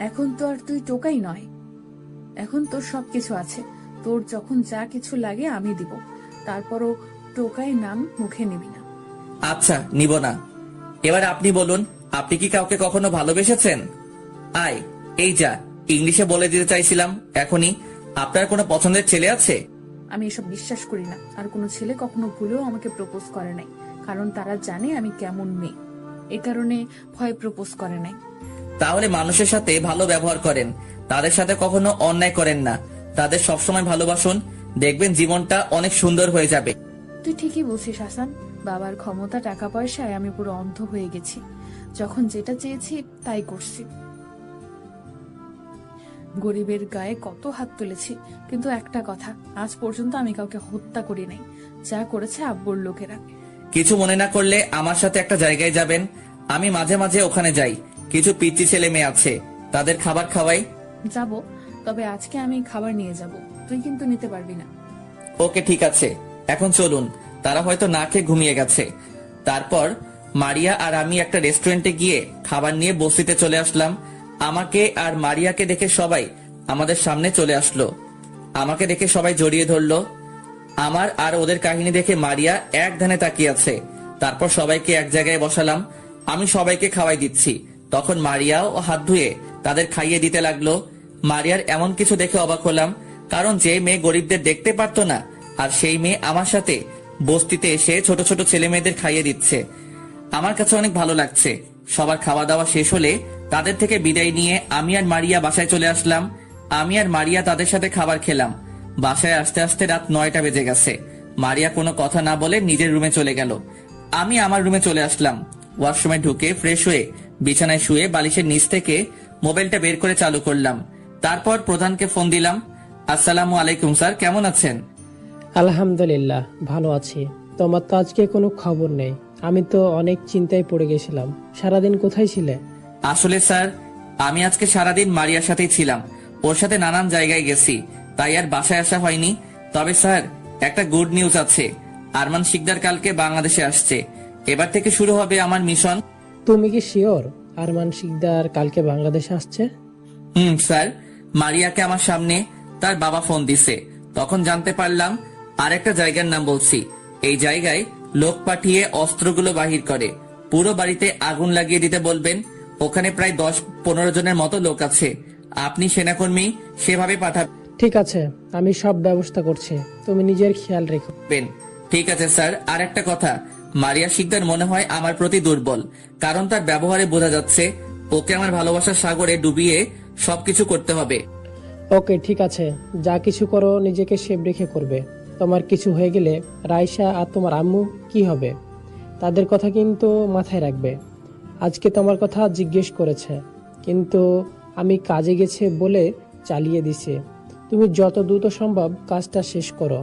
এখন তো আর তুই টোকাই নয়, এখন তোর সবকিছু আছে। তোর যখন যা কিছু লাগে আমি দিব, তারপরও টোকাই নাম মুখে নিবি না। আচ্ছা, নিব না। এবার আপনি বলুন, আপনি কি কাউকে কখনো ভালোবেসেছেন? আয়, এই যা ইংলিশে বলে দিতে চাইছিলাম এখনই। আপনার কোনো পছন্দের ছেলে আছে? আমি এসব বিশ্বাস করি না। আর কোনো ছেলে কখনো ভুলেও আমাকে প্রপোজ করে নাই, কারণ তারা জানে আমি কেমন মেয়ে। এ কারণে ভয় প্রপোজ করে নাই। তাহলে মানুষের সাথে ভালো ব্যবহার করেন, তাদের সাথে কখনো অন্যায় করেন না, তাদের সবসময় ভালোবাসুন, দেখবেন জীবনটা অনেক সুন্দর হয়ে যাবে। তুই ঠিকই বলছিস হাসান। বাবার ক্ষমতা, টাকা পয়সায় আমি পুরো অন্ধ হয়ে গেছি। যখন যেটা চেয়েছি তাই করছি। গরিবের গায়ে কত হাত তুলেছি, কিন্তু একটা কথা, আজ পর্যন্ত আমি কাউকে হত্যা করি নাই। যা করেছে আব্বুর লোকেরা। কিছু মনে না করলে আমার সাথে একটা জায়গায় যাবেন, আমি মাঝে মাঝে ওখানে যাই। কিছু পিচ্চি ছেলে মেয়ে আছে, তাদের খাবার খাওয়াই। যাব, তবে আজকে আমি খাবার নিয়ে যাব, তুই কিন্তু নিতে পারবি না। ওকে, ঠিক আছে, এখন চলুন। তারা হয়তো না খেয়ে ঘুমিয়ে গেছে। তারপর মারিয়া আর আমি একটা রেস্টুরেন্টে গিয়ে খাবার নিয়ে বসিতে চলে আসলাম। আমাকে আর মারিয়াকে দেখে সবাই আমাদের সামনে চলে আসলো। আমাকে দেখে সবাই জড়িয়ে ধরলো। আমার আর ওদের কাহিনী দেখে মারিয়া এক ধ্যানে তাকিয়ে আছে। তারপর সবাইকে এক জায়গায় বসালাম, আমি সবাইকে খাওয়াই দিচ্ছি। তখন মারিয়াও হাত ধুয়ে তাদের খাইয়ে দিতে লাগলো। মারিয়ার এমন কিছু দেখে অবাক হলাম, কারণ যে মেয়ে গরিবদের দেখতে পারতো না, আর সেই মেয়ে আমার সাথে বস্তিতে এসে ছোট ছোট ছেলে মেয়েদের খাইয়ে দিচ্ছে। আমার কাছে অনেক ভালো লাগছে। সবার খাওয়া দাওয়া শেষ হলে তাদের থেকে বিদায় নিয়ে আমি আর মারিয়া বাসায় চলে আসলাম। আমি আর মারিয়া তাদের সাথে খাবার খেলাম। বাসায় আসতে আসতে রাত 9টা বেজে গেছে। মারিয়া কোনো কথা না বলে নিজের রুমে চলে গেল। আমি আমার রুমে চলে আসলাম। ওয়াশরুমে ঢুকে ফ্রেশ হয়ে বিছানায় শুয়ে বালিশের নিচ থেকে মোবাইলটা বের করে চালু করলাম। তারপর প্রধানকে ফোন দিলাম। আসসালামু আলাইকুম স্যার, কেমন আছেন? আলহামদুলিল্লাহ, ভালো আছি। তোমার তো আজকে কোনো খবর নেই। আমি তো অনেক চিন্তায় পড়ে গেছিলাম। সারাদিন কোথায় ছিলে? আসলে স্যার, আমি আজকে সারাদিন মারিয়ার সাথেই ছিলাম। ওর সাথে নানান জায়গায় গেছি, তাই আর বাসায় আসা হয়নি। তবে স্যার, একটা গুড নিউজ আছে। আরমান শিকদার কালকে বাংলাদেশে আসছে। এবার থেকে শুরু হবে আমার মিশন। তুমি কি শিওর আরমান শিকদার কালকে বাংলাদেশে আসছে? স্যার, মারিয়াকে আমার সামনে তার বাবা ফোন দিছে, তখন জানতে পারলাম। আর একটা জায়গার নাম বলছি। এই জায়গায় লোক পাঠিয়ে অস্ত্রগুলো বাহির করে পুরো বাড়িতে আগুন লাগিয়ে দিতে বলবেন। ওখানে প্রায় 10-15 জনের মতো লোক আছে। আপনি সেনাকর্মী সেভাবে পাঠাবেন। ঠিক আছে, আমি সব ব্যবস্থা করছি। তুমি নিজের খেয়াল রেখো। ঠিক আছে স্যার। আর একটা কথা, মারিয়া শিকদার মনে হয় আমার প্রতি দুর্বল, কারণ তার ব্যবহারে বোঝা যাচ্ছে ওকে আমার ভালোবাসার সাগরে ডুবিয়ে সবকিছু করতে হবে। ওকে, ঠিক আছে, যা কিছু করো নিজেকে সেভ রেখে করবে। তোমার কিছু হয়ে গেলে রাইসা আর তোমার আম্মু কি হবে? তাদের কথা কিন্তু মাথায় রাখবে। আজকে তোমার কথা জিজ্ঞেস করেছে, কিন্তু আমি কাজে গেছে বলে চালিয়ে দিছে। তুমি যত দ্রুত সম্ভব কাজটা শেষ করো।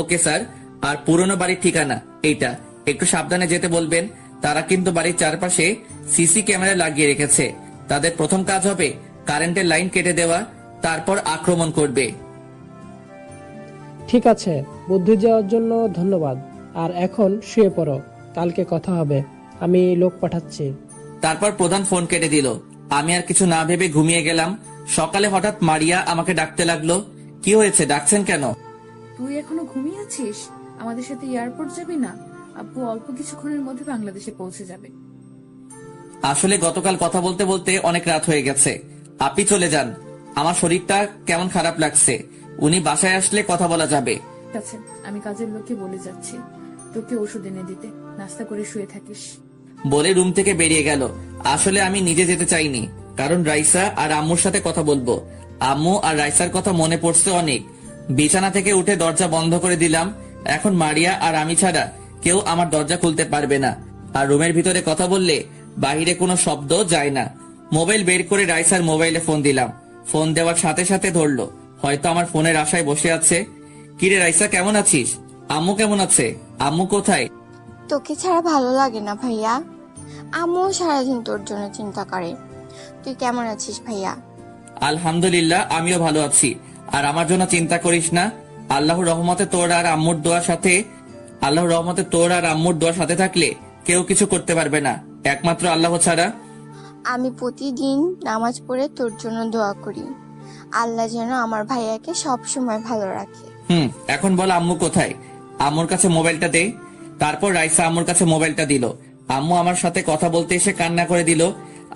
Okay sir. আর পুরনো বাড়ির ঠিকানা এইটা, একটু সাবধানে যেতে বলবেন। তারা কিন্তু বাড়ির চারপাশে সিসি ক্যামেরা লাগিয়ে রেখেছে। তাদের প্রথম কাজ হবে কারেন্টের লাইন কেটে দেওয়া, তারপর আক্রমণ করবে। ঠিক আছে, বুদ্ধি দেওয়ার জন্য ধন্যবাদ। আর এখন শুয়ে পড়ো, কালকে কথা হবে। আমি লোক পাঠাচ্ছি। তারপর প্রধান ফোন কেটে দিল। আমি আর কিছু না ভেবে ঘুমিয়ে গেলাম। সকালে হঠাৎ মারিয়া আমাকে ডাকতে লাগলো। কি হয়েছে, ডাকছেন কেন? তুই এখনো ঘুমিয়ে আছিস? আমাদের সাথে এয়ারপোর্ট যাবি না? আব্বু অল্প কিছুক্ষণের মধ্যে বাংলাদেশে পৌঁছে যাবে। আসলে গতকাল কথা বলতে বলতে অনেক রাত হয়ে গেছে। আপনি চলে যান, আমার শরীরটা কেমন খারাপ লাগছে। উনি বাসায় আসলে কথা বলা যাবে। ঠিক আছে, আমি কাজের লোককে বলে যাচ্ছি তোকে ওষুধ এনে দিতে। নাস্তা করে শুয়ে থাকিস। বলে রুম থেকে বেরিয়ে গেল। আসলে আমি নিজে যেতে চাইনি, কারণ রাইসা আর আম্মুর সাথে কথা বলবো। আম্মু আর রাইসার কথা মনে পড়ছে অনেক। বিছানা থেকে উঠে দরজা বন্ধ করে দিলাম। এখন মারিয়া আর আমি ছাড়া কেউ আমার দরজা খুলতে পারবে না। আর রুমের ভিতরে কথা বললে বাহিরে কোনো শব্দ যায় না। মোবাইল বের করে রাইসার মোবাইলে ফোন দিলাম। ফোন দেওয়ার সাথে সাথে ধরলো। হয়তো আমার ফোনের আশায় বসে আছে। কিরে রাইসা, কেমন আছিস? আম্মু কেমন আছে? আম্মু কোথায়? তোকে ছাড়া ভালো লাগে না ভাইয়া? আম্মুও সারাদিন তোর জন্য চিন্তা করে। তুই কেমন আছিস ভাইয়া? আলহামদুলিল্লাহ, আমিও ভালো আছি। আর আমার জন্য চিন্তা করিস না। আল্লাহর রহমতে তোর আর আম্মুর দোয়ার সাথে থাকলে কেউ কিছু করতে পারবে না। একমাত্র আল্লাহ ছাড়া? আমি প্রতিদিন নামাজ পড়ে তোর জন্য দোয়া করি, আল্লাহ যেন আমার ভাইয়াকে সব সময় ভালো রাখে। এখন বল আম্মু কোথায়? আম্মুর কাছে মোবাইলটা দে। তারপর রাইসা আম্মুর কাছে মোবাইলটা দিল। আম্মু আমার সাথে কথা বলতে এসে কান্না করে দিল।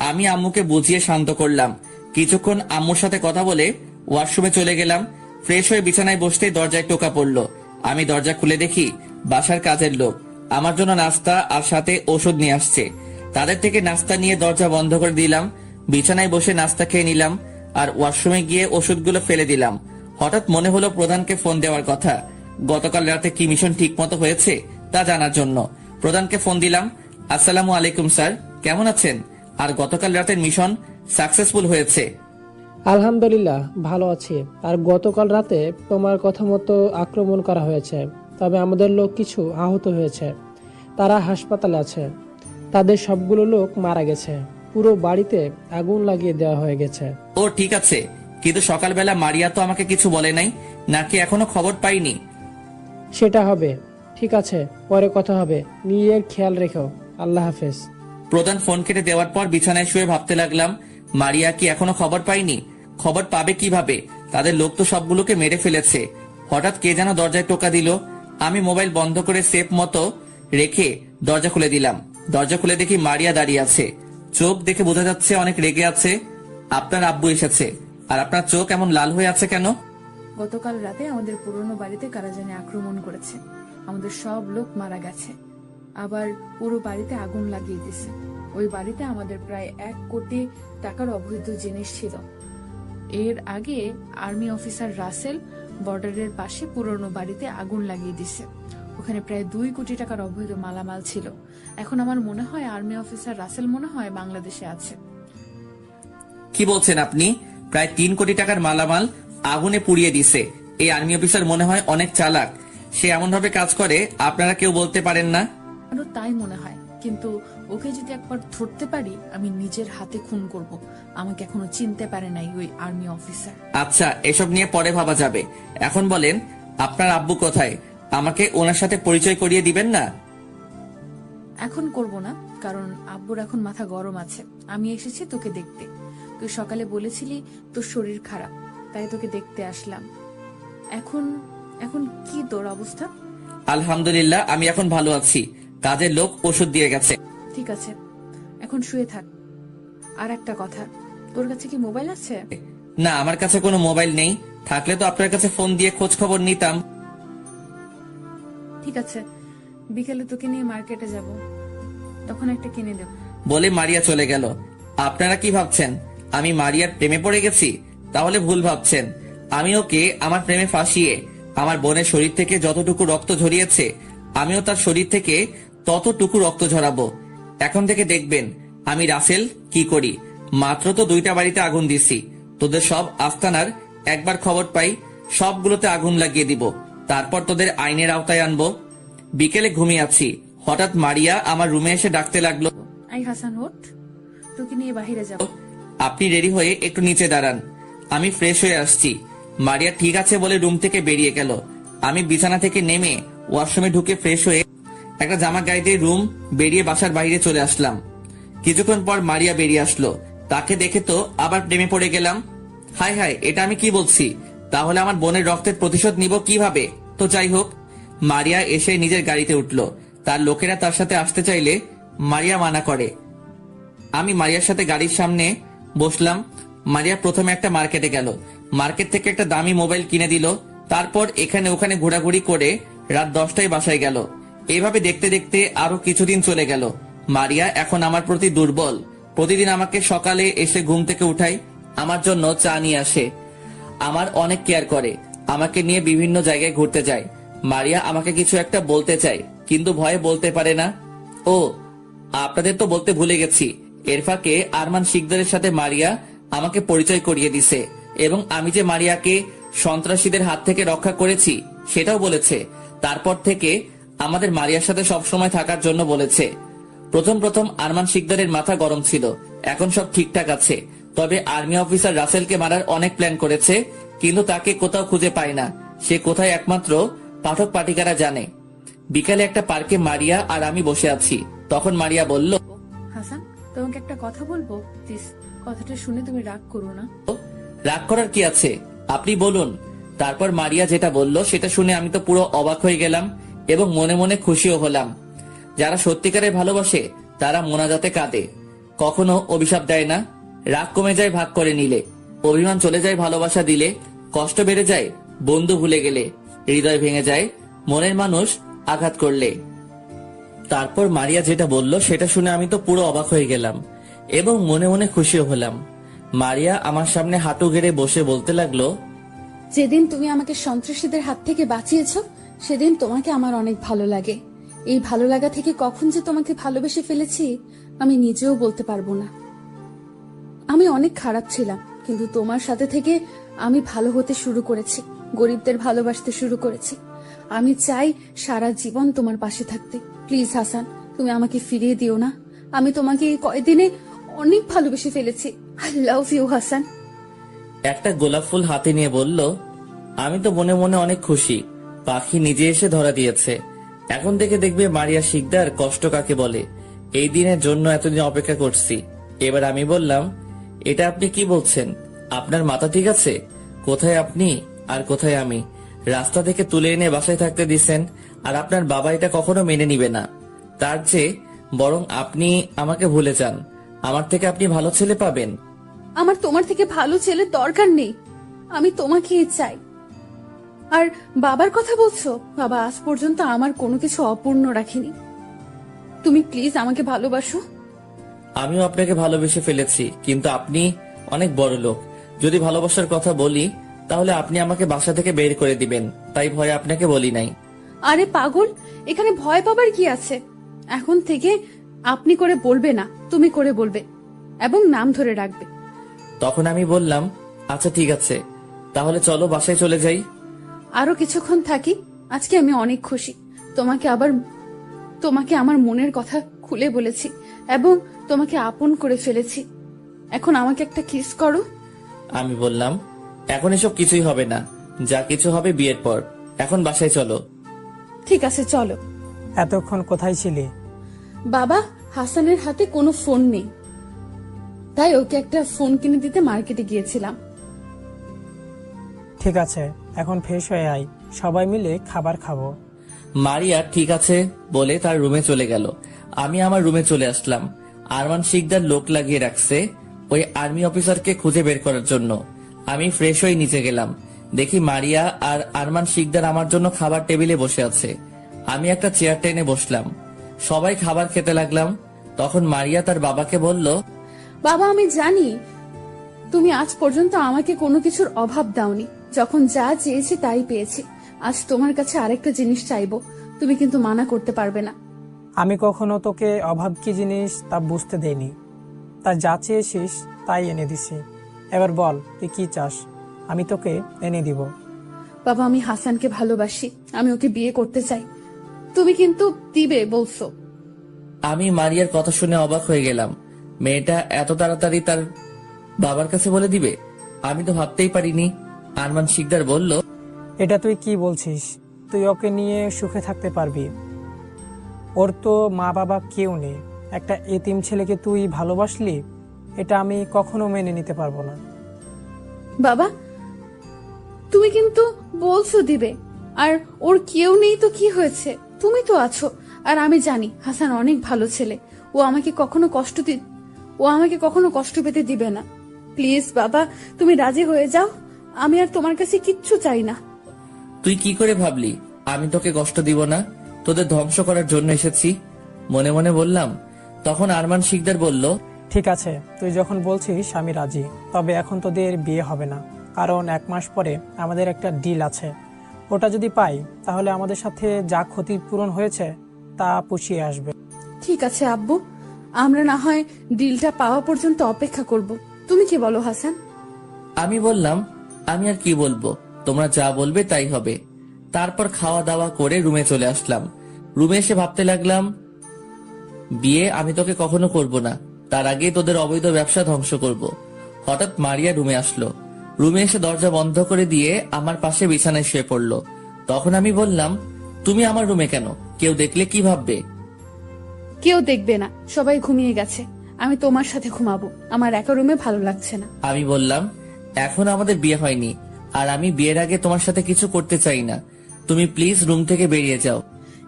আমি আম্মুকে বুঝিয়ে শান্ত করলাম। কিছুক্ষণ আম্মুর সাথে কথা বলে ওয়াশরুমে চলে গেলাম। ফ্রেশ হয়ে বিছানায় বসতেই দরজায় টোকা পড়লো। আমি দরজা খুলে দেখি বাসার কাজের লোক আমার জন্য নাস্তা আর সাথে ওষুধ নিয়ে আসছে। তাদের থেকে নাস্তা নিয়ে দরজা বন্ধ করে দিলাম। বিছানায় বসে নাস্তা খেয়ে নিলাম আর ওয়াশরুমে গিয়ে ওষুধগুলো ফেলে দিলাম। হঠাৎ মনে হলো প্রধানকে ফোন দেওয়ার কথা। গতকাল রাতে কি মিশন ঠিক মতো হয়েছে তা জানার জন্য প্রধানকে ফোন দিলাম। আসসালামু আলাইকুম স্যার, কেমন আছেন? আর গতকাল রাতের মিশন সাকসেসফুল হয়েছে? আলহামদুলিল্লাহ ভালো আছি। আর গতকাল রাতে তোমার কথা মতো আক্রমণ করা হয়েছে, তবে আমাদের লোক কিছু আহত হয়েছে। তারা হাসপাতালে আছে। তাদের সবগুলো লোক মারা গেছে। পুরো বাড়িতে আগুন লাগিয়ে দেওয়া হয়ে গেছে। ও ঠিক আছে, কিন্তু সকালবেলা মারিয়া তো আমাকে কিছু বলে নাই, নাকি এখনো খবর পাইনি? সেটা হবে। ঠিক আছে, পরে কথা হবে। নিজের খেয়াল রেখো। আল্লাহ হাফেজ। প্রধান ফোন কেটে দেওয়ার পর বিছানায় শুয়ে ভাবতে লাগলাম, মারিয়া কি এখনো খবর পাইনি? খবর পাবে কিভাবে? তাদের লোক তো সবগুলোকে মেরে ফেলেছে। হঠাৎ কে যেন দরজায় টোকা দিল। আমি মোবাইল বন্ধ করে সেফ মতো রেখে দরজা খুলে দিলাম। দরজা খুলে দেখি মারিয়া দাঁড়িয়ে আছে। চোখ দেখে বোঝা যাচ্ছে অনেক রেগে আছে। আপনার আব্বু এসেছে। আর আপনার চোখ এমন লাল হয়ে আছে কেন? গতকাল রাতে আমাদের পুরনো বাড়িতে কারা জানি আক্রমণ করেছে। আমাদের সব লোক মারা গেছে, আবার পুরো বাড়িতে আগুন লাগিয়ে দিছে। ওই বাড়িতে আমাদের প্রায় 1 কোটি টাকার অবৈধ জিনিস ছিল। এর আগে আর্মি অফিসার রাসেল বর্ডারের পাশে পুরনো বাড়িতে আগুন লাগিয়ে দিছে। ওখানে প্রায় 2 কোটি টাকার অবৈধ মালামাল ছিল। এখন আমার মনে হয় আর্মি অফিসার রাসেল মনে হয় বাংলাদেশে আছে। কি বলছেন আপনি? প্রায় 3 কোটি টাকার মালামাল আগুনে পুড়িয়ে দিছে। এই আর্মি অফিসার মনে হয় অনেক চালাক। সে এমন ভাবে কাজ করে আপনারা কেউ বলতে পারেন না? আরো তাই মনে হয়, কিন্তু ওকে যদি একবার ধরতে পারি আমি নিজের হাতে খুন করব। আমাকে এখনো চিনতে পারে নাই ওই আর্মি অফিসার। আচ্ছা, এসব নিয়ে পরে ভাবা যাবে। এখন বলেন আপনার আব্বু কোথায়? আমাকে ওনার সাথে পরিচয় করিয়ে দিবেন না? এখন করব না, কারণ আব্বুর এখন মাথা গরম আছে। আমি এসেছি তোকে দেখতে। তুই সকালে বলেছিলি তোর শরীর খারাপ, তাই তোকে দেখতে আসলাম। এখন এখন কি তোর অবস্থা? আলহামদুলিল্লাহ, আমি এখন ভালো আছি। কাজের লোক ওষুধ দিয়ে গেছে। ঠিক আছে, এখন শুয়ে থাক। আর একটা কথা, তোর কাছে কি মোবাইল আছে? না, আমার কাছে কোনো মোবাইল নেই। থাকলে তো আপনার কাছে ফোন দিয়ে খোঁজ খবর নিতাম। ঠিক আছে, বিকেলে তোকে নিয়ে মার্কেটে যাব, তখন একটা কিনে দেব। বলে মারিয়া চলে গেল। আপনারা কি ভাবছেন আমি মারিয়ার প্রেমে পড়ে গেছি? তাহলে ভুল ভাবছেন। আমি ওকে আমার প্রেমে ফাঁসিয়ে আমার বোনের শরীর থেকে যতটুকু রক্ত ঝরিয়েছে আমিও তার শরীর থেকে ততটুকু রক্ত ঝরাবো। এখন থেকে দেখবেন আমি রাসেল কি করি। মাত্র তো 2টা বাড়িতে আগুন দিছি। তোদের সব আস্তানার একবার খবর পাই সবগুলোতে আগুন লাগিয়ে দিব। তারপর তোদের আইনের আওতায় আনবো। বিকেলে ঘুমিয়ে আছি, হঠাৎ মারিয়া আমার রুমে এসে ডাকতে লাগলো, আই হাসান ওঠ, তোকে নিয়ে বাহিরে যাব। আপনি রেডি হয়ে একটু নিচে দাঁড়ান, আমি ফ্রেশ হয়ে আসছি। মারিয়া ঠিক আছে বলে রুম থেকে বেরিয়ে গেল। আমি বিছানা থেকে নেমে ওয়াশরুমে ঢুকে ফ্রেশ হয়ে একটা জামা গায়ে দিয়ে রুম বেরিয়ে বাসার বাইরে চলে আসলাম। কিছুক্ষণ পর মারিয়া বেরিয়ে আসলো। তাকে দেখে তো আবার প্রেমে পড়ে গেলাম। হায় হায়, এটা আমি কি বলছি? তাহলে আমার বোনের রক্তের প্রতিশোধ নিব কিভাবে? তো যাই হোক, মারিয়া এসে নিজের গাড়িতে উঠলো। তার লোকেরা তার সাথে আসতে চাইলে মারিয়া মানা করে। আমি মারিয়ার সাথে গাড়ির সামনে বসলাম। মারিয়া প্রথমে একটা মার্কেটে গেল। মার্কেট থেকে একটা দামি মোবাইল কিনে দিল। তারপর এখানে ওখানে ঘোরাঘুরি করে রাত 10টায় বাসায় গেল। এইভাবে দেখতে দেখতে আরো কিছুদিন চলে গেল। মারিয়া এখন আমার প্রতি দুর্বল। প্রতিদিন আমাকে সকালে এসে ঘুম থেকে উঠাই, আমার জন্য চা নিয়ে আসে, আমার অনেক কেয়ার করে, আমাকে নিয়ে বিভিন্ন জায়গায় ঘুরতে যায়। মারিয়া আমাকে কিছু একটা বলতে চায়, কিন্তু ভয়ে বলতে পারে না। ও, আপনাদের তো বলতে ভুলে গেছি, এর ফাঁকে আরমান শিকদারের সাথে মারিয়া আমাকে পরিচয় করিয়ে দিছে এবং আমি যে মারিয়াকে সন্ত্রাসীদের হাত থেকে রক্ষা করেছি সেটাও বলেছে। তারপর থেকে আমাদের মারিয়ার সাথে সবসময় থাকার জন্য বলেছে। প্রথম প্রথম আরমান শিকদারের মাথা গরম ছিল, এখন সব ঠিকঠাক আছে। তবে আর্মি অফিসার রাসেলকে মারার অনেক প্ল্যান করেছে, কিন্তু তাকে কোথাও খুঁজে পায় না। সে কোথায় একমাত্র পাঠক পাঠিকারা জানে। বিকালে একটা পার্কে মারিয়া আর আমি বসে আছি। তখন মারিয়া বলল, তোমাকে একটা কথা বলবো প্লিজ, কথাটা শুনে তুমি রাগ করো না। রাগ করার কি আছে, আপনি বলুন। তারপর মারিয়া যেটা বলল সেটা শুনে আমি তো পুরো অবাক হয়ে গেলাম এবং মনে মনে খুশিও হলাম। যারা সত্যিকারে ভালোবাসে তারা মোনাজাতে কাঁদে, কখনো অভিশাপ দেয় না। রাগ কমে যায় ভাগ করে নিলে, অভিমান চলে যায় ভালোবাসা দিলে, কষ্ট বেড়ে যায় বন্ধু ভুলে গেলে, হৃদয় ভেঙে যায় মনের মানুষ আঘাত করলে। তারপর মারিয়া যেটা বলল সেটা শুনে আমি তো পুরো অবাক হয়ে গেলাম এবং মনে মনে খুশিও হলাম। মারিয়া আমার সামনে হাঁটু গেড়ে বসে বলতে লাগলো, যেদিন তুমি আমাকে সন্ত্রাসীদের হাত থেকে বাঁচিয়েছো সেদিন তোমাকে আমার অনেক ভালো লাগে। এই ভালো লাগা থেকে কখন যে তোমাকে ভালোবেসে ফেলেছি আমি নিজেও বলতে পারবো না। আমি অনেক খারাপ ছিলাম, কিন্তু তোমার সাথে থেকে আমি ভালো হতে শুরু করেছি, গরিবদের ভালোবাসতে শুরু করেছি। আমি চাই সারা জীবন তোমার পাশে থাকতে। প্লিজ হাসান, তুমি আমাকে ফিরিয়ে দিও না। আমি তোমাকে এই কয়দিনে অনেক ভালোবেসে ফেলেছি। I love you Hasan. একটা গোলাপ ফুল হাতে নিয়ে বলল, আমি তো মনে মনে অনেক খুশি, পাখি নিজে এসে ধরা দিয়েছে। এখন থেকে দেখবে মারিয়া শিকদার কষ্ট কাকে বলে। এই দিনের জন্য এতদিন অপেক্ষা করছি। এবার আমি বললাম, এটা আপনি কি বলছেন? আপনার মাথা ঠিক আছে? কোথায় আপনি আর কোথায় আমি? রাস্তা থেকে তুলে এনে বাসায় থাকতে দিছেন, আর আপনার বাবা এটা কখনো মেনে নিবে না। তার চেয়ে বরং আপনি আমাকে ভুলে যান, আমার থেকে আপনি ভালো ছেলে পাবেন। আমার তোমার থেকে ভালো ছেলে দরকার নেই, আমি তোমাকেই চাই। আর বাবার কথা বলছো? বাবা আজ পর্যন্ত আমার কোনো কিছু অপূর্ণ রাখিনি। তুমি প্লিজ আমাকে ভালোবাসো। আমিও আপনাকে ভালোবেসে ফেলেছি, কিন্তু আপনি অনেক বড় লোক। যদি ভালোবাসার কথা বলি তাহলে আপনি আমাকে বাসা থেকে বের করে দিবেন, তাই ভয়ে আপনাকে বলি নাই। আরে পাগল, এখানে ভয় পাবার কি আছে? এখন থেকে আপনি করে বলবে না, তুমি করে বলবে এবং নাম ধরে রাখবে। তখন আমি বললাম, আচ্ছা ঠিক আছে, তাহলে চলো বাসায় চলে যাই। আরো কিছুক্ষণ থাকি। আজকে আমি অনেক খুশি। তোমাকে আমার মনের কথা খুলে বলেছি এবং তোমাকে আপন করে ফেলেছি। এখন আমাকে একটা কিস করো। আমি বললাম, এখন এসব কিছুই হবে না, যা কিছু হবে বিয়ের পর। এখন বাসায় চলো। ঠিক আছে চলো। এতক্ষণ কোথায় ছিলে? বাবা, হাসানের হাতে কোনো ফোন নেই, তাই ওকে একটা ফোন কিনে দিতে মার্কেটে গিয়েছিলাম। ঠিক আছে, এখন ফ্রেশ হয়ে আয়, সবাই মিলে খাবার খাবো। মারিয়া ঠিক আছে বলে তার রুমে চলে গেল। আমি আমার রুমে চলে আসলাম। আরমান শিকদার লোক লাগিয়ে রাখছে ওই আর্মি অফিসারকে খুঁজে বের করার জন্য। আমি ফ্রেশ হয়ে নিচে গেলাম, দেখি মারিয়া আর আরমান শিকদার আমার জন্য খাবার টেবিলে বসে আছে। আমি একটা চেয়ার টেনে বসলাম, সবাই খাবার খেতে লাগলাম। তখন মারিয়া তার বাবাকে বলল, বাবা, আমি জানি তুমি আজ পর্যন্ত আমাকে কোনো কিছুর অভাব দাওনি। যখন যা চেয়েছি তাই পেয়েছি। আজ তোমার কাছে আরেকটা জিনিস চাইবো, তুমি কিন্তু মানা করতে পারবে না। আমি কখনো তোকে অভাব কি জিনিস তা বুঝতে দেইনি, তা যা চেয়েছিস তাই এনে দিছি। এবার বল তুই কি চাস, আমি তোকে এনে দিব। বাবা, আমি হাসানকে ভালোবাসি, আমি ওকে বিয়ে করতে চাই। তুমি কিন্তু দিবে বলছো? আমি মারিয়ার কথা শুনে অবাক হয়ে গেলাম। মেয়েটা এত তাড়াতাড়ি তার বাবার কাছে বলে দিবে, আমি তো ভাবতেই পারিনি। আরমান শিকদার বলল, এটা তুই কি বলছিস? তুই ওকে নিয়ে সুখে থাকতে পারবি? ওর তো মা বাবা কেউ নেই, একটা এতিম ছেলেকে তুই ভালোবাসলি? এটা আমি কখনো মেনে নিতে পারবো না। বাবা, তুমি কিন্তু বলছো দিবে, আর ওর কেউ নেই তো কি হয়েছে? তুমি তো আছো। আর আমি জানি হাসান অনেক ভালো ছেলে, ও আমাকে কখনো কষ্ট পেতে দিবে না। প্লিজ বাবা, তুমি রাজি হয়ে যাও, আমি আর তোমার কাছে কিচ্ছু চাই না। তুই কি করে ভাবলি আমি তোকে কষ্ট দিব না? তোদের ধ্বংস করার জন্য এসেছি, মনে মনে বললাম। তখন আরমান শিকদার বলল, ঠিক আছে, তুই যখন বলছিস আমি রাজি। তবে এখন তোদের বিয়ে হবে না, কারণ 1 মাস পরে আমাদের একটা ডিল আছে। ওটা যদি পাই তাহলে আমাদের সাথে যা ক্ষতিপূরণ হয়েছে তা পুষিয়ে আসবে। ঠিক আছে আব্বু, আমরা না হয় ডিলটা পাওয়া পর্যন্ত অপেক্ষা করব। তুমি কি বলো হাসান? আমি বললাম, আমি আর কি বলবো, তোমরা যা বলবে তাই হবে। তারপর খাওয়া দাওয়া করে রুমে চলে আসলাম। রুমে এসে ভাবতে লাগলাম, বিয়ে আমি তোকে কখনো করব না, তার আগে তোদের অবৈধ ব্যবসা ধ্বংস করব। হঠাৎ মারিয়া রুমে আসলো। রুমে এসে দরজা বন্ধ করে দিয়ে আমার পাশে বিছানায় শুয়ে পড়লো। তখন আমি বললাম, তুমি আমার রুমে কেন? কেউ দেখলে কি ভাববে? কেউ দেখবে না, সবাই ঘুমিয়ে গেছে। আমি তোমার সাথে ঘুমাবো, আমার একা রুমে ভালো লাগছে না। আমি বললাম, এখন আমাদের বিয়ে হয়নি, আর আমি বিয়ের আগে তোমার সাথে কিছু করতে চাই না। তুমি প্লিজ রুম থেকে বেরিয়ে যাও।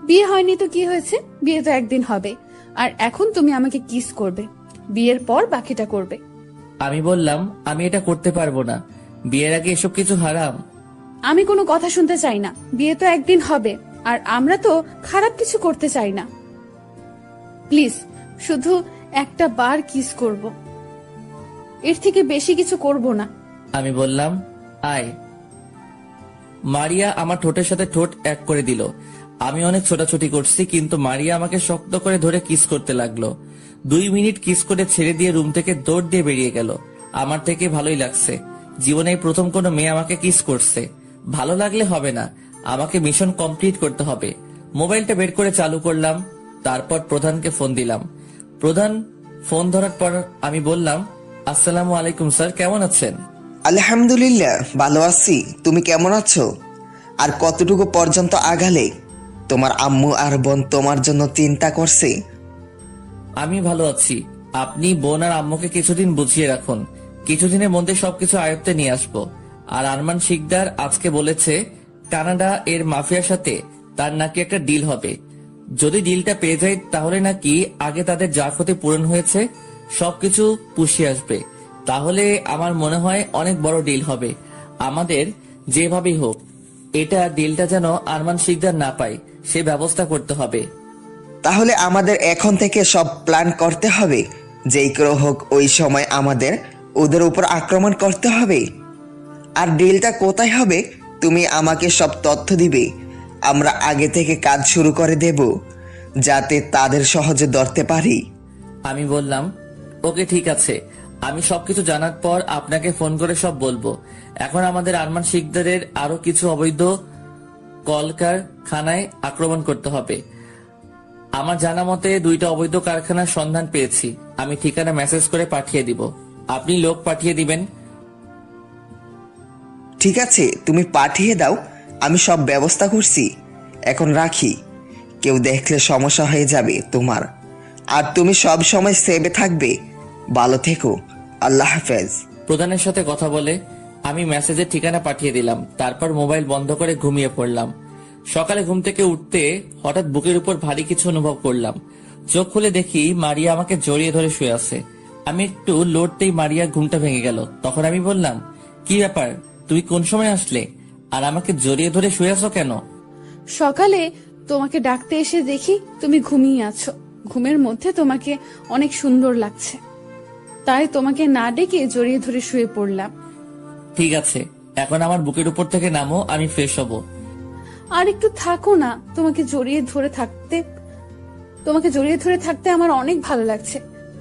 বিয়ে হয়নি তো কি হয়েছে, বিয়ে তো একদিন হবে। আর এখন তুমি আমাকে কিস করবে, বিয়ের পর বাকিটা করবে। আমি বললাম, আমি এটা করতে পারবো না, বিয়ের আগে এসব কিছু হারাম। আমি কোনো কথা শুনতে চাই না, বিয়ে তো একদিন হবে, আর আমরা তো খারাপ কিছু করতে চাই না। প্লিজ শুধু একটা বার কিস করব, এর থেকে বেশি কিছু করব না। আমি বললাম, আয়। মারিয়া আমার ঠোঁটের সাথে ঠোঁট এক করে দিল। আমি অনেক ছোটাছুটি করছি, কিন্তু মারিয়া আমাকে শক্ত করে ধরে কিস করতে লাগলো। 2 মিনিট কিস করে ছেড়ে দিয়ে রুম থেকে দৌড় দিয়ে বেরিয়ে গেল। আমার থেকে ভালোই লাগছে, জীবনে এই প্রথম কোনো মেয়ে আমাকে কিস করছে। ভালো লাগলে হবে না, আমাকে মিশন কমপ্লিট করতে হবে। মোবাইলটা বের করে চালু করলাম, তারপর প্রধানকে ফোন দিলাম। প্রধান ফোন ধরার পর আমি বললাম, আসসালামু আলাইকুম স্যার, কেমন আছেন? আলহামদুলিল্লাহ ভালো আছি। তুমি কেমন আছো? আর কতটুকু পর্যন্ত আগালে? তোমার আম্মু আর বোন তোমার জন্য চিন্তা করছে? আমি ভালো আছি। আপনি বোন আর আম্মুকে কিছুদিন বুঝিয়ে রাখুন, কিছুদিনের মধ্যে সবকিছু আয়ত্তে নিয়ে আসবো। আর আরমান শিকদার আজকে বলেছে কানাডা এর মাফিয়ার সাথে তার নাকি একটা ডিল হবে। যদি ডিলটা পেয়ে যায় তাহলে নাকি আগে তাদের যা ক্ষতি পূরণ হয়েছে সবকিছু পুষিয়ে আসবে। তাহলে আমার মনে হয় অনেক বড় ডিল হবে। আমাদের যেভাবেই হোক এটা ডিলটা যেন আরমান শিকদার না পায় সে ব্যবস্থা করতে হবে। তাহলে আমাদের এখন থেকে সব প্ল্যান করতে হবে, যেই করে হোক ওই সময় আমাদের ওদের উপর আক্রমণ করতে হবে। আর ডিলটা কোথায় হবে তুমি আমাকে সব তথ্য দিবে, আমরা আগে থেকে কাজ শুরু করে দেব, যাতে তাদের সহজে ধরতে পারি। আমি বললাম, ওকে ঠিক আছে, আমি সবকিছু জানার পর আপনাকে ফোন করে সব বলবো। এখন আমাদের আরমান শিকদারের আরো কিছু অবৈধ কলকারখানায় আক্রমণ করতে হবে। আমার জানা মতে 2টা অবৈধ কারখানার সন্ধান পেয়েছি, আমি ঠিকানা মেসেজ করে পাঠিয়ে দিব। আপনি লোক পাঠিয়ে দিবেন। ঠিক আছে, তুমি পাঠিয়ে দাও, আমি সব ব্যবস্থা করছি। এখন রাখি, কেউ দেখলে সমস্যা হয়ে যাবে তোমার। আর তুমি সব সময় সেভে থাকবে। ভালো থেকো, আল্লাহ হাফেজ। প্রধানের সাথে কথা বলে আমি মেসেজের ঠিকানা পাঠিয়ে দিলাম, তারপর মোবাইল বন্ধ করে ঘুমিয়ে পড়লাম। সকালে ঘুম থেকে উঠতে হঠাৎ বুকের উপর ভারী কিছু অনুভব করলাম। চোখ খুলে দেখি মারিয়া আমাকে জড়িয়ে ধরে শুয়ে আছে। আমি একটু লড়তেই মারিয়া ঘুমটা ভেঙে গেল। তখন আমি বললাম, কি ব্যাপার, তুমি কোন সময় আসলে আর আমাকে জড়িয়ে ধরে শুয়ে আছো কেন? সকালে তোমাকে ডাকতে এসে দেখি তুমি ঘুমিয়ে আছো, ঘুমের মধ্যে তোমাকে অনেক সুন্দর লাগছে, তাই তোমাকে না ডেকে জড়িয়ে ধরে শুয়ে পড়লাম। ঠিক আছে, এখন আমার বুকের উপর থেকে নামো, আমি ফ্রেশ হব। আর একটু থাকো না, তোমাকে জড়িয়ে ধরে থাকতে আমার অনেক ভালো লাগছে।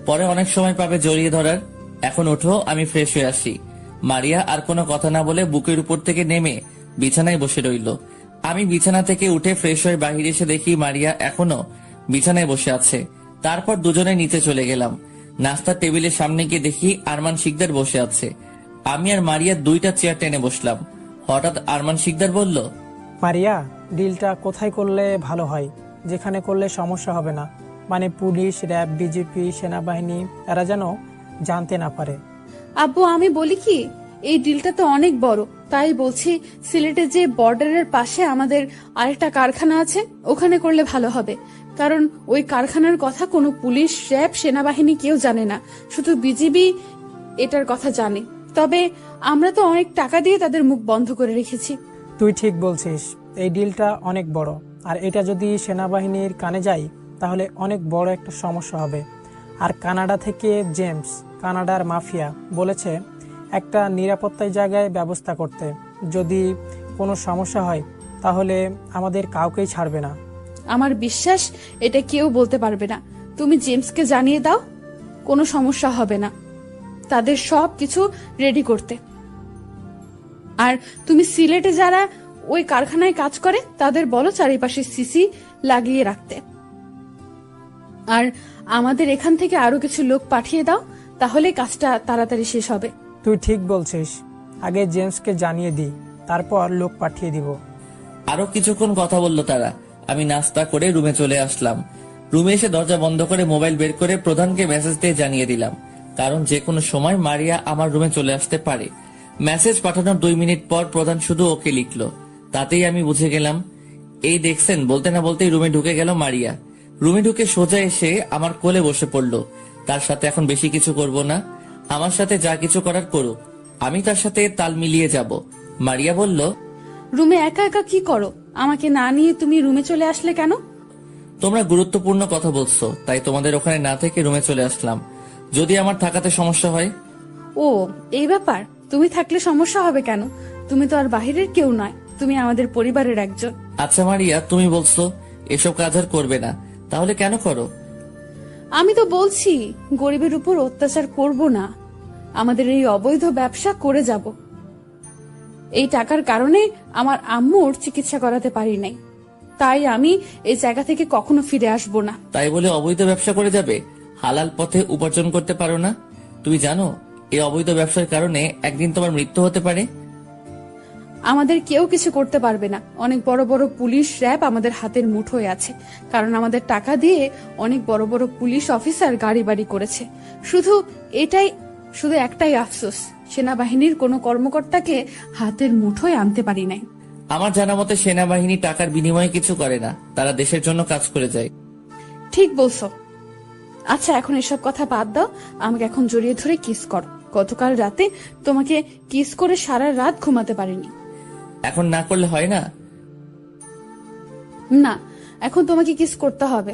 পরে অনেক সময় পাবে জড়িয়ে ধরার। এখন ওঠো, আমি ফ্রেশ হয়ে আসি। মারিয়া আর কোনো কথা না বলে বুকের উপর থেকে নেমে বিছানায় বসে রইল। আমি বিছানা থেকে উঠে ফ্রেশ হয়ে বাহিরে এসে দেখি মারিয়া এখনো বিছানায় বসে আছে। তারপর দুজনে নিচে চলে গেলাম। নাস্তার টেবিলের সামনে গিয়ে দেখি আরমান শিকদার বসে আছে। আমি আর মারিয়া 2টা চেয়ার টেনে বসলাম। হঠাৎ আরমান শিকদার বলল, মারিয়া, ডিলটা কোথায় করলে ভালো হয়, যেখানে করলে সমস্যা হবে না, মানে পুলিশ, র্যাব, বিজেপি, সেনাবাহিনী এরা যেন জানতে না পারে। আব্বু আমি বলি কি, এই ডিলটা তো অনেক বড়, তাই বলছি সিলেটে যে বর্ডারের পাশে আমাদের আরেকটা কারখানা আছে ওখানে করলে ভালো হবে। কারণ ওই কারখানার কথা কোনো পুলিশ, র্যাব, সেনাবাহিনী কেউ জানে না, শুধু বিজিবি এটার কথা জানে। তবে আমরা তো অনেক টাকা দিয়ে তাদের মুখ বন্ধ করে রেখেছি। তুই ঠিক বলছিস, এই ডিলটা অনেক বড়, আর এটা যদি সেনাবাহিনীর কানে যায় তাহলে অনেক বড় একটা সমস্যা হবে। আর কানাডা থেকে জেমস, কানাডার মাফিয়া, বলেছে একটা নিরাপত্তার জায়গায় ব্যবস্থা করতে। যদি কোনো সমস্যা হয় তাহলে আমাদের কাউকেই ছাড়বে না। আমার বিশ্বাস এটা কেউ বলতে পারবে না। তুমি জেমসকে জানিয়ে দাও, কোনো সমস্যা হবে না তাদের সব কিছু রেডি করতে। আর তুমি সিলেটে যারা ওই কারখানায় কাজ করে তাদের বলো চারিপাশে সিসি লাগিয়ে রাখতে। আর আমাদের এখান থেকে আরো কিছু লোক পাঠিয়ে দাও, তাহলে কাজটা তাড়াতাড়ি শেষ হবে। তুই ঠিক বলছিস, আগে জেমসকে জানিয়ে দিই, তারপর লোক পাঠিয়ে দিব। আরো কিছুক্ষণ কথা বললো তারা। আমি নাস্তা করে রুমে চলে আসলাম। রুমে এসে দরজা বন্ধ করে মোবাইল বের করে প্রধানকে মেসেজ দিয়ে জানিয়ে দিলাম, কারণ যে কোনো সময় মারিয়া আমার রুমে চলে আসতে পারে। মেসেজ পাঠানোর 2 মিনিট পর প্রধান শুধু ওকে লিখলো, তাতেই আমি বুঝে গেলাম। এই দেখছেন, বলতে না বলতেই রুমে ঢুকে গেল মারিয়া। রুমে ঢুকে সোজা এসে আমার কোলে বসে পড়লো। তার সাথে এখন বেশি কিছু করব না, আমার সাথে যা কিছু করার করুক, আমি তার সাথে তাল মিলিয়ে যাব। মারিয়া বলল, রুমে একা একা কি করো? আমাকে না নিয়ে তুমি রুমে চলে আসলে কেন? তোমরা গুরুত্বপূর্ণ কথা বলছো, তাই তোমাদের ওখানে না থেকে রুমে চলে আসলাম, যদি আমার থাকাতে সমস্যা হয়। ও, এই ব্যাপার। তুমি থাকলে সমস্যা হবে কেন? তুমি তো আর বাহিরের কেউ নয়, তুমি আমাদের পরিবারের একজন। আচ্ছা মারিয়া, তুমি বলছো এসব কাজ আর করবে না, তাহলে কেন করো? আমি তো বলছি গরিবের উপর অত্যাচার করব না, আমাদের এই অবৈধ ব্যবসা করে যাব। এই টাকার কারণে আমার আম্মুর চিকিৎসা করাতে পারি নাই, তাই আমি এই জায়গা থেকে কখনো ফিরে আসব না। তাই বলে অবৈধ ব্যবসা করে যাবে? হালাল পথে উপার্জন করতে পারো না? তুমি জানো এই অবৈধ ব্যবসার কারণে একদিন তোমার মৃত্যু হতে পারে। আমাদের কেউ কিছু করতে পারবে না। অনেক বড় বড় পুলিশ র্যাব আমাদের হাতের মুঠোয় আছে, কারণ আমাদের টাকা দিয়ে অনেক বড় বড় পুলিশ অফিসার গাড়ি বাড়ি করেছে। শুধু একটাই আফসোস, সেনাবাহিনীর কোনো কর্মকর্তাকে হাতের মুঠোয় আনতে পারি নাই। আমার জানা মতে সেনাবাহিনী টাকার বিনিময়ে কিছু করে না, তারা দেশের জন্য কাজ করে যায়। ঠিক বলছো। আচ্ছা, এখন এসব কথা বাদ দাও, আমাকে এখন জড়িয়ে ধরে কিস করো। গতকাল রাতে তোমাকে কিস করে সারা রাত ঘুমাতে পারিনি। এখন না করলে হয় না? না, এখন তোমাকে কিস করতে হবে।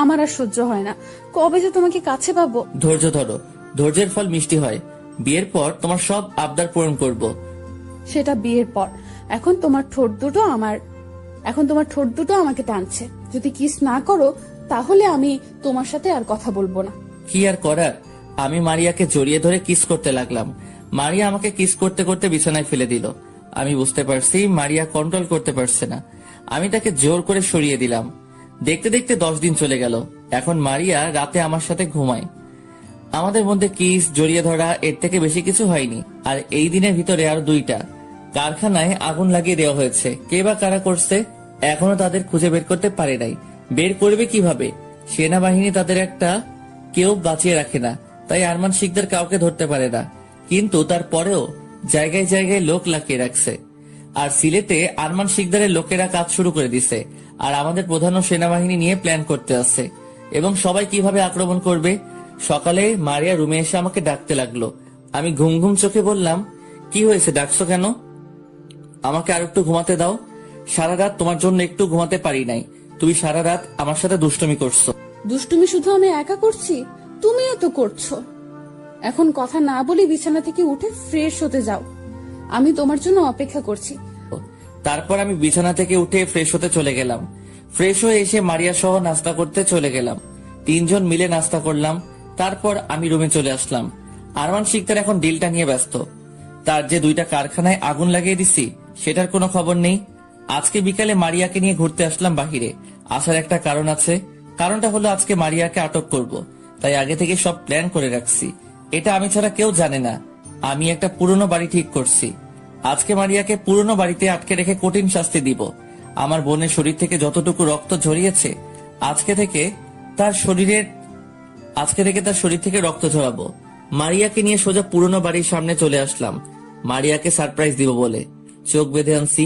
আমার আর সহ্য হয় না, কবে যে তোমাকে কাছে পাবো। ধৈর্য ধরো, ধৈর্যের ফল মিষ্টি হয়। বিয়ের পর তোমার সব আবদার পূরণ করব। সেটা বিয়ের পর। এখন তোমার ঠোঁট দুটো আমাকে টানছে। যদি কিস না করো তাহলে আমি তোমার সাথে আর কথা বলবো না। কি আর করার, আমি মারিয়াকে জড়িয়ে ধরে কিস করতে লাগলাম। মারিয়া আমাকে কিস করতে করতে বিছানায় ফেলে দিল। আমি বুঝতে পারছি মারিয়া কন্ট্রোল করতে পারছে না। আমি তাকে জোর করে সরিয়ে দিলাম। দেখতে দেখতে 10 দিন চলে গেল। এখন মারিয়া রাতে আমার সাথে ঘুমায়। আমাদের মধ্যে কিস, জড়িয়ে ধরা, এর থেকে বেশি কিছু হয়নি। আর এই দিনের ভিতরে আরো 2টা কারখানায় আগুন লাগিয়ে দেওয়া হয়েছে। কে বা কারা করছে এখনো তাদের খুঁজে বের করতে পারে নাই। বের করবে কিভাবে? সেনাবাহিনী তাদের একটা কেউ বাঁচিয়ে রাখে না, তাই আরমান শিকদার কাউকে ধরতে পারে না। কিন্তু তারপরেও জায়গায় জায়গায় লোক লাগিয়ে রাখছে। আর সিলেটে আরমান শিকদারের লোকেরা কাজ শুরু করে দিছে। আর আমাদের প্রধান সেনাবাহিনী নিয়ে প্ল্যান করতে আছে, এবং সবাই কিভাবে আক্রমণ করবে। সকালে মারিয়া রুমে এসে আমাকে ডাকতে লাগলো। আমি ঘুম ঘুম চোখে বললাম, কি হয়েছে, ডাকছো কেন? আমাকে আর একটু ঘুমাতে দাও। সারা রাত তোমার জন্য একটু ঘুমাতে পারি নাই। তুমি সারা রাত আমার সাথে দুষ্টুমি করছো। দুষ্টুমি শুধু আমি একা করছি? তুমিও তো করছো। এখন কথা না বলে বিছানা থেকে উঠে ফ্রেশ হতে যাও, আমি তোমার জন্য অপেক্ষা করছি। তারপর আমি বিছানা থেকে উঠে ফ্রেশ হতে চলে গেলাম। ফ্রেশ হয়ে এসে মারিয়া সহ নাস্তা করতে চলে গেলাম। 3 জন মিলে নাস্তা করলাম। তারপর আমি রুমে চলে আসলাম। আরমান শিকদার এখন ডিলটা নিয়ে ব্যস্ত। তার যে 2টা কারখানায় আগুন লাগিয়ে দিছি সেটার কোনো খবর নেই। আজকে বিকালে মারিয়াকে নিয়ে ঘুরতে আসলাম বাহিরে। আসার একটা কারণ আছে। কারণটা হলো আজকে মারিয়াকে আটক করব, তাই আগে থেকে সব প্ল্যান করে রাখছি। এটা আমি ছাড়া কেউ জানে না। আমি একটা পুরনো বাড়ি ঠিক করছি। আজকে মারিয়াকে পুরনো বাড়িতে আটকে রেখে কঠিন শাস্তি দিব। আমার বোনের শরীর থেকে যতটুকু রক্ত ঝরিয়েছে আজকে থেকে তার শরীর থেকে রক্ত ঝরাবো। মারিয়াকে নিয়ে সোজা পুরনো বাড়ির সামনে চলে আসলাম মারিয়াকে সারপ্রাইজ দিব বলে। চোখ বেঁধে আনছি।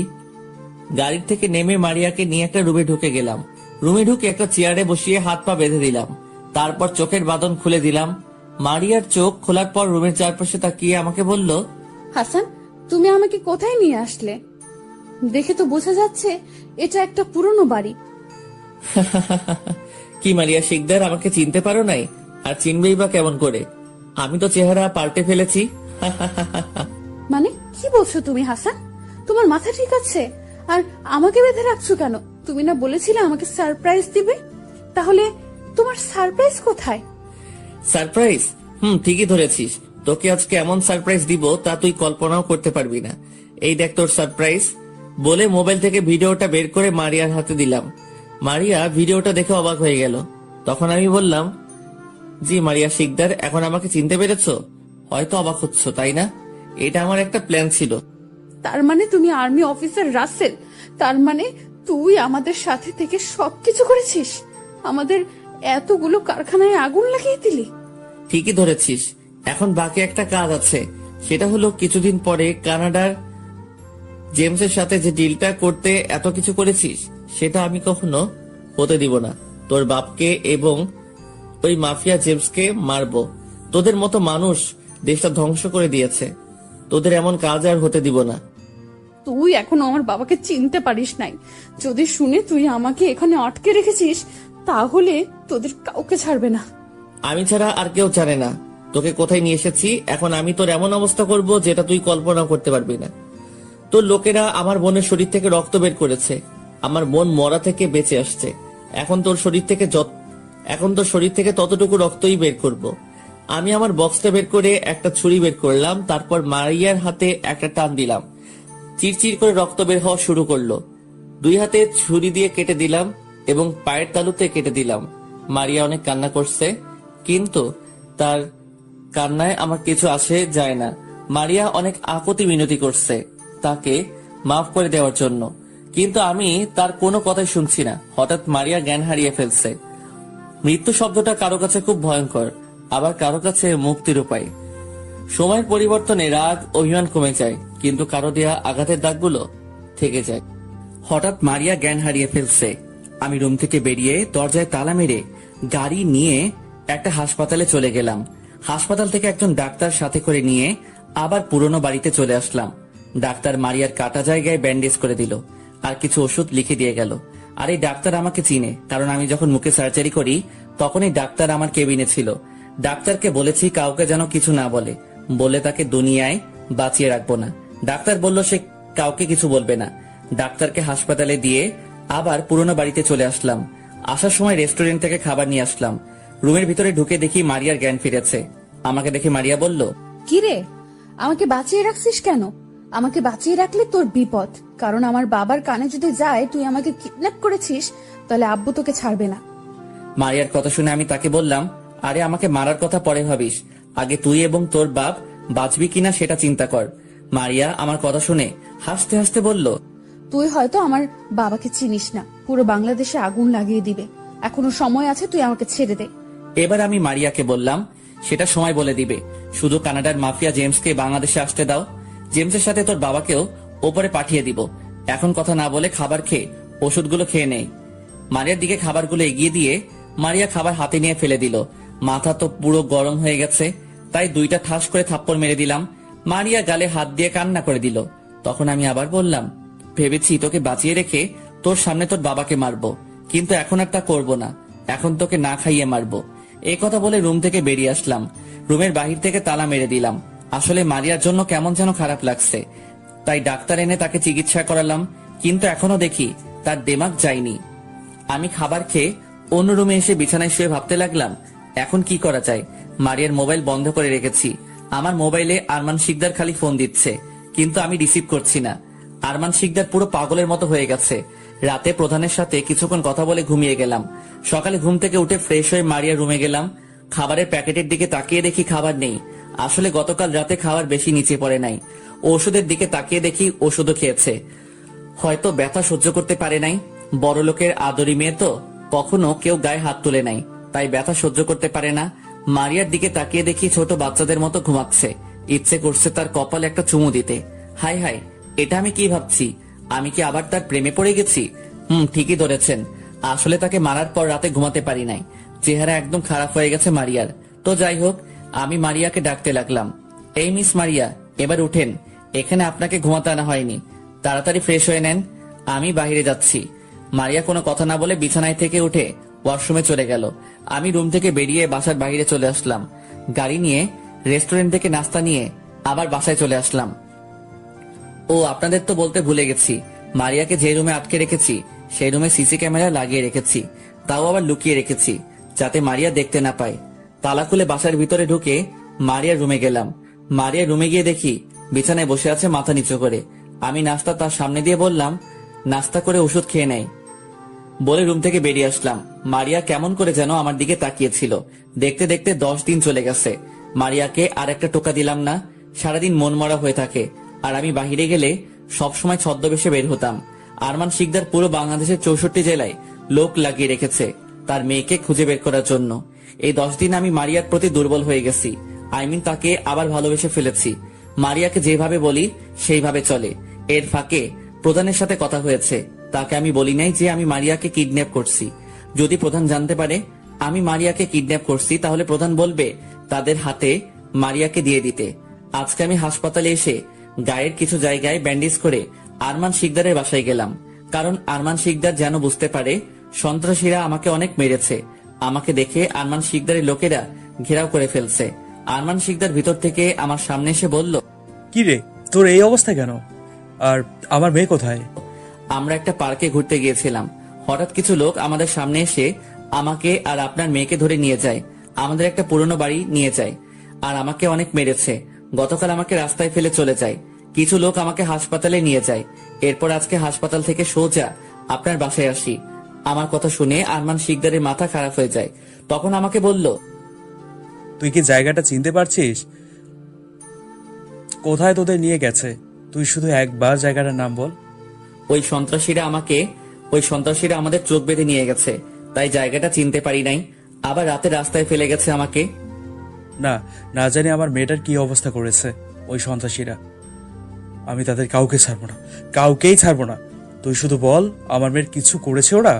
গাড়ির থেকে নেমে মারিয়াকে নিয়ে একটা রুমে ঢুকে গেলাম। রুমে ঢুকে একটা চেয়ারে বসিয়ে হাত পা বেঁধে দিলাম। তারপর চোখের বাঁধন খুলে দিলাম। মারিয়ার চোখ খোলার পর রুমের চারপাশে তাকিয়ে আমাকে বলল, হাসান, তুমি আমাকে কোথায় নিয়ে আসলে? দেখে তো বোঝা যাচ্ছে এটা একটা পুরনো বাড়ি। কি মারিয়া শিকদার, আমাকে চিনতে পারো নাই? আর চিনবেই বা কেমন করে? আমি তো চেহারা পাল্টে ফেলেছি। মানে কি বলছো তুমি হাসান? তোমার মাথা ঠিক আছে? আর আমাকে বেঁধে রাখছো কেন? তুমি না বলেছিলে আমাকে সারপ্রাইজ দিবে? তাহলে তোমার সারপ্রাইজ কোথায়? সারপ্রাইজ? ঠিকই ধরেছিস। তোকে আজকে এমন সারপ্রাইজ দিব তা তুই কল্পনাও করতে পারবি না। এই দেখ তোর সারপ্রাইজ। বলে মোবাইল থেকে ভিডিওটা বের করে মারিয়ার হাতে দিলাম। মারিয়া ভিডিওটা দেখে অবাক হয়ে গেল। তখন আমি বললাম, জি মারিয়া শিকদার, এখন আমাকে চিনতে পেরেছো? হয়তো অবাক হচ্ছ, তাই না? এটা আমার একটা প্ল্যান ছিল। তার মানে তুমি আর্মি অফিসার রাসেল? তার মানে তুই আমাদের সাথে থেকে সবকিছু করেছিস? আমাদের এতগুলো কারখানায় আগুন লাগিয়ে দিলি। ঠিকই ধরেছিস। এখন বাকি একটা কাজ আছে, সেটা হলো কিছুদিন পরে কানাডার জেমসের সাথে যে ডিলটা করতে এত কিছু করেছিস, সেটা আমি কখনো হতে দিব না। তোর বাপকে এবং ওই মাফিয়া জেমসকে মারবো। তোদের মতো মানুষ দেশটা ধ্বংস করে দিয়েছে, তোদের এমন কাজ আর হতে দিব না। তুই এখনো আমার বাবাকে চিনতে পারিস নাই। যদি শুনে তুই আমাকে এখানে আটকে রেখেছিস, তাহলে তোদের কাউকে ছাড়বে না। আমি ছাড়া আর কেউ জানে না তোকে কোথায় নিয়ে এসেছি। এখন আমি তোর এমন অবস্থা করব যেটা তুই কল্পনা করতে পারবি না। তোর লোকেরা আমার বোনের শরীর থেকে রক্ত বের করেছে, আমার বোন মরা থেকে বেঁচে আসছে। এখন তোর শরীর থেকে ততটুকু রক্তই বের করব। আমি আমার বক্সটা বের করে একটা ছুরি বের করলাম, তারপর মারিয়ার হাতে একটা টান দিলাম। চিরচির করে রক্ত বের হওয়া শুরু করলো। 2 হাতে ছুরি দিয়ে কেটে দিলাম এবং পায়ের তালুতে কেটে দিলাম। মারিয়া অনেক কান্না করছে, কিন্তু তার কান্নায় আমার কিছু আসে যায় না। মারিয়া অনেক আকুতি মিনতি করছে তাকে মাফ করে দেওয়ার জন্য, কিন্তু আমি তার কোনো কথাই শুনছি না। হঠাৎ মারিয়া জ্ঞান হারিয়ে ফেলছে। মৃত্যু শব্দটা কারো কাছে খুব ভয়ঙ্কর, আবার কারো কাছে মুক্তির উপায়। সময়ের পরিবর্তনে রাগ অভিমান কমে যায়, কিন্তু কারো দেয়া আঘাতের দাগগুলো থেকে যায়। হঠাৎ মারিয়া জ্ঞান হারিয়ে ফেলছে। আমি রুম থেকে বেরিয়ে দরজায় তালা মেরে গাড়ি নিয়ে একটা হাসপাতালে চলে গেলাম। হাসপাতাল থেকে একজন ডাক্তার সাথে করে নিয়ে আবার পুরনো বাড়িতে চলে আসলাম। ডাক্তার মারিয়ার কাটা জায়গায় ব্যান্ডেজ করে দিল আর কিছু ওষুধ লিখে দিয়ে গেল। আর এই ডাক্তার আমাকে চিনে, কারণ আমি যখন মুখে সার্জারি করি তখন এই ডাক্তার আমার কেবিনে ছিল। ডাক্তারকে বলেছি কাউকে যেন কিছু না বলে, বলে তাকে দুনিয়ায় বাঁচিয়ে রাখবো না। ডাক্তার বলল সে কাউকে কিছু বলবে না। ডাক্তারকে হাসপাতালে দিয়ে আবার পুরনো বাড়িতে চলে আসলাম। আসার সময় রেস্টুরেন্ট থেকে খাবার নিয়ে আসলাম। রুমের ভিতরে ঢুকে দেখি মারিয়ার জ্ঞান ফিরেছে। আমাকে দেখে মারিয়া বলল, কিরে, আমাকে বাঁচিয়ে রাখছিস কেন? আমাকে বাঁচিয়ে রাখলে তোর বিপদ, কারণ আমার বাবার কানে যদি যায় তুই আমাকে কিডন্যাপ করেছিস, তাহলে আব্বু তোকে ছাড়বে না। মারিয়ার কথা শুনে আমি তাকে বললাম, আরে আমাকে মারার কথা পরে ভাবিস, আগে তুই এবং তোর বাপ বাঁচবি কিনা সেটা চিন্তা কর। মারিয়া আমার কথা শুনে হাসতে হাসতে বলল, তুই হয়তো আমার বাবাকে চিনিস না, পুরো বাংলাদেশে আগুন লাগিয়ে দিবে। এখনো সময় আছে, তুই আমাকে ছেড়ে দে। এবার আমি মারিয়াকে বললাম, সেটা সময় বলে দিবে, শুধু কানাডার মাফিয়া জেমসকে বাংলাদেশে আসতে দাও। জেমসের সাথে তোর বাবাকেও ওপরে পাঠিয়ে দিব। এখন কথা না বলে খাবার খেয়ে ওষুধগুলো খেয়ে নেই। মারিয়ার দিকে খাবারগুলো এগিয়ে দিয়ে মারিয়া খাবার হাতে নিয়ে ফেলে দিল। মাথা তো পুরো গরম হয়ে গেছে, তাই 2টা ঠাস করে থাপ্পড় মেরে দিলাম। মারিয়া গালে হাত দিয়ে কান্না করে দিল। তখন আমি আবার বললাম, ভেবেছি তোকে বাঁচিয়ে রেখে তোর সামনে তোর বাবাকে মারবো, কিন্তু এখন আর তা করবো না। এখন তোকে না খাইয়ে মারবো। এই কথা বলে রুম থেকে বেরিয়ে আসলাম। রুমের বাহির থেকে তালা মেরে দিলাম। আসলে মারিয়ার জন্য কেমন যেন খারাপ লাগছে, তাই ডাক্তার এনে তাকে চিকিৎসা করালাম, কিন্তু এখনো দেখি তার দিমাগ যায়নি। আমি খাবার খেয়ে অন্য রুমে এসে বিছানায় শুয়ে ভাবতে লাগলাম, এখন কি করা যায়। মারিয়ার মোবাইল বন্ধ করে রেখেছি। আমার মোবাইলে আরমান শিকদার খালি ফোন দিচ্ছে, কিন্তু আমি রিসিভ করছি না। আরমান শিকদার পুরো পাগলের মতো হয়ে গেছে। রাতে প্রধানের সাথে কিছুক্ষণ কথা বলে ঘুমিয়ে গেলাম। সকালে ঘুম থেকে উঠে ফ্রেশ হয়ে মারিয়ার রুমে গেলাম। খাবারের প্যাকেটের দিকে তাকিয়ে দেখি খাবার নেই। আসলে গতকাল রাতে খাবার বেশি নিচে পড়ে নাই। ওষুধের দিকে তাকিয়ে দেখি ওষুধও খেয়েছে। হয়তো ব্যথা সহ্য করতে পারে নাই। বড় লোকের আদরি মেয়ে তো, কখনো কেউ গায়ে হাত তুলে নাই, তাই ব্যথা সহ্য করতে পারে না। মারিয়ার দিকে তাকিয়ে দেখি ছোট বাচ্চাদের মতো ঘুমাচ্ছে। ইচ্ছে করছে তার কপালে একটা চুমু দিতে। হাই হাই, এটা আমি কি ভাবছি? আমি কি আবার তার প্রেমে পড়ে গেছি? ঠিকই ধরেছেন। আসলে তাকে মারার পর রাতে ঘুমাতে পারি নাই। চেহারা একদম খারাপ হয়ে গেছে মারিয়ার। তো যাই হোক, আমি মারিয়াকে ডাকতে লাগলাম, এই মিস মারিয়া, এবার উঠেন, এখানে আপনাকে ঘুমাতে আনা হয়নি, তাড়াতাড়ি ফ্রেশ হয়ে নেন, আমি বাইরে যাচ্ছি। মারিয়া কোনো কথা না বলে বিছানায় থেকে উঠে ওয়াশরুমে চলে গেল। আমি রুম থেকে বেরিয়ে বাসার বাইরে চলে আসলাম। গাড়ি নিয়ে রেস্টুরেন্ট থেকে নাস্তা নিয়ে আবার বাসায় চলে আসলাম। ও আপনাদের তো বলতে ভুলে গেছি, মারিয়াকে যে রুমে আটকে রেখেছি সেই রুমে সিসি ক্যামেরা লাগিয়ে রেখেছি, তাও আবার লুকিয়ে রেখেছি যাতে মারিয়া দেখতে না পায়। তালা খুলে বাসার ভিতরে ঢুকে মারিয়ার রুমে গেলাম। মারিয়ার রুমে গিয়ে দেখি বিছানায় বসে আছে মাথা নিচু করে। আমি নাস্তা তার সামনে দিয়ে বললাম, নাস্তা করে ওষুধ খেয়ে নেয় বলে রুম থেকে বেরিয়ে আসলাম। মারিয়া কেমন করে যেন আমার দিকে তাকিয়েছিল। দেখতে দেখতে 10 দিন চলে গেছে। মারিয়াকে আর একটা টোকা দিলাম না। সারাদিন মন মরা হয়ে থাকে, আর আমি বাহিরে গেলে সবসময় ছদ্মবেশে বের হতাম। আরমান শিকদার পুরো বাংলাদেশের 64 জেলায় লোক লাগিয়ে রেখেছে। তার মেয়েকে খুঁজে বের করার জন্য। এই 10 দিন আমি মারিয়ার প্রতি দুর্বল হয়ে গেছি। তাকে আবার ভালোবেসে ফেলেছি। মারিয়াকে যেভাবে বলি সেইভাবে চলে। এর ফাঁকে প্রধানের সাথে কথা হয়েছে। তাকে আমি বলি নাই যে আমি মারিয়াকে কিডন্যাপ করছি। যদি প্রধান জানতে পারে আমি মারিয়াকে কিডন্যাপ করছি, তাহলে প্রধান বলবে তাদের হাতে মারিয়াকে দিয়ে দিতে। আজকে আমি হাসপাতালে এসে গায়ের কিছু জায়গায় ব্যান্ডেজ করে আরমান শিকদারের বাসায় গেলাম, কারণ আরমান শিকদার যেন বুঝতে পারে সন্ত্রাসীরা আমাকে অনেক মেরেছে। আমাকে দেখে আরমান শিকদারের লোকেরা ঘেরাও করে ফেলছে। আরমান শিকদার ভিতর থেকে আমার সামনে এসে বলল, কি রে, তোর এই অবস্থা কেন? আর আমার মেয়ে কোথায়? আমরা একটা পার্কে ঘুরতে গিয়েছিলাম। হঠাৎ কিছু লোক আমাদের সামনে এসে আমাকে আর আপনার মেয়েকে ধরে নিয়ে যায়। আমাদের একটা পুরনো বাড়ি নিয়ে যায় আর আমাকে অনেক মেরেছে। গতকাল আমাকে রাস্তায় ফেলে চলে যায়। কিছু লোক আমাকে হাসপাতালে নিয়ে যায়। এরপর আজকে হাসপাতাল থেকে সোজা আপনার বাসায় আসি। আমার কথা শুনে আরমান শিকদারের মাথা খারাপ হয়ে যায়। তখন আমাকে বলল, তুই কি জায়গাটা চিনতে পারছিস? কোথায় তোদের নিয়ে গেছে? তুই শুধু একবার জায়গাটার নাম বল। ওই সন্ত্রাসীরা আমাদের চোখ বেঁধে নিয়ে গেছে, তাই জায়গাটা চিনতে পারি নাই। আবার রাতে রাস্তায় ফেলে গেছে আমাকে। না, না জানি আমার মেয়েটার কি অবস্থা করেছে ওই সন্ত্রাসীরা। আমি তাদের কাউকে ছাড়বো না, কাউকেই ছাড়বো না। তুই শুধু বল আমার মেয়ের কিছু করেছে ওরা?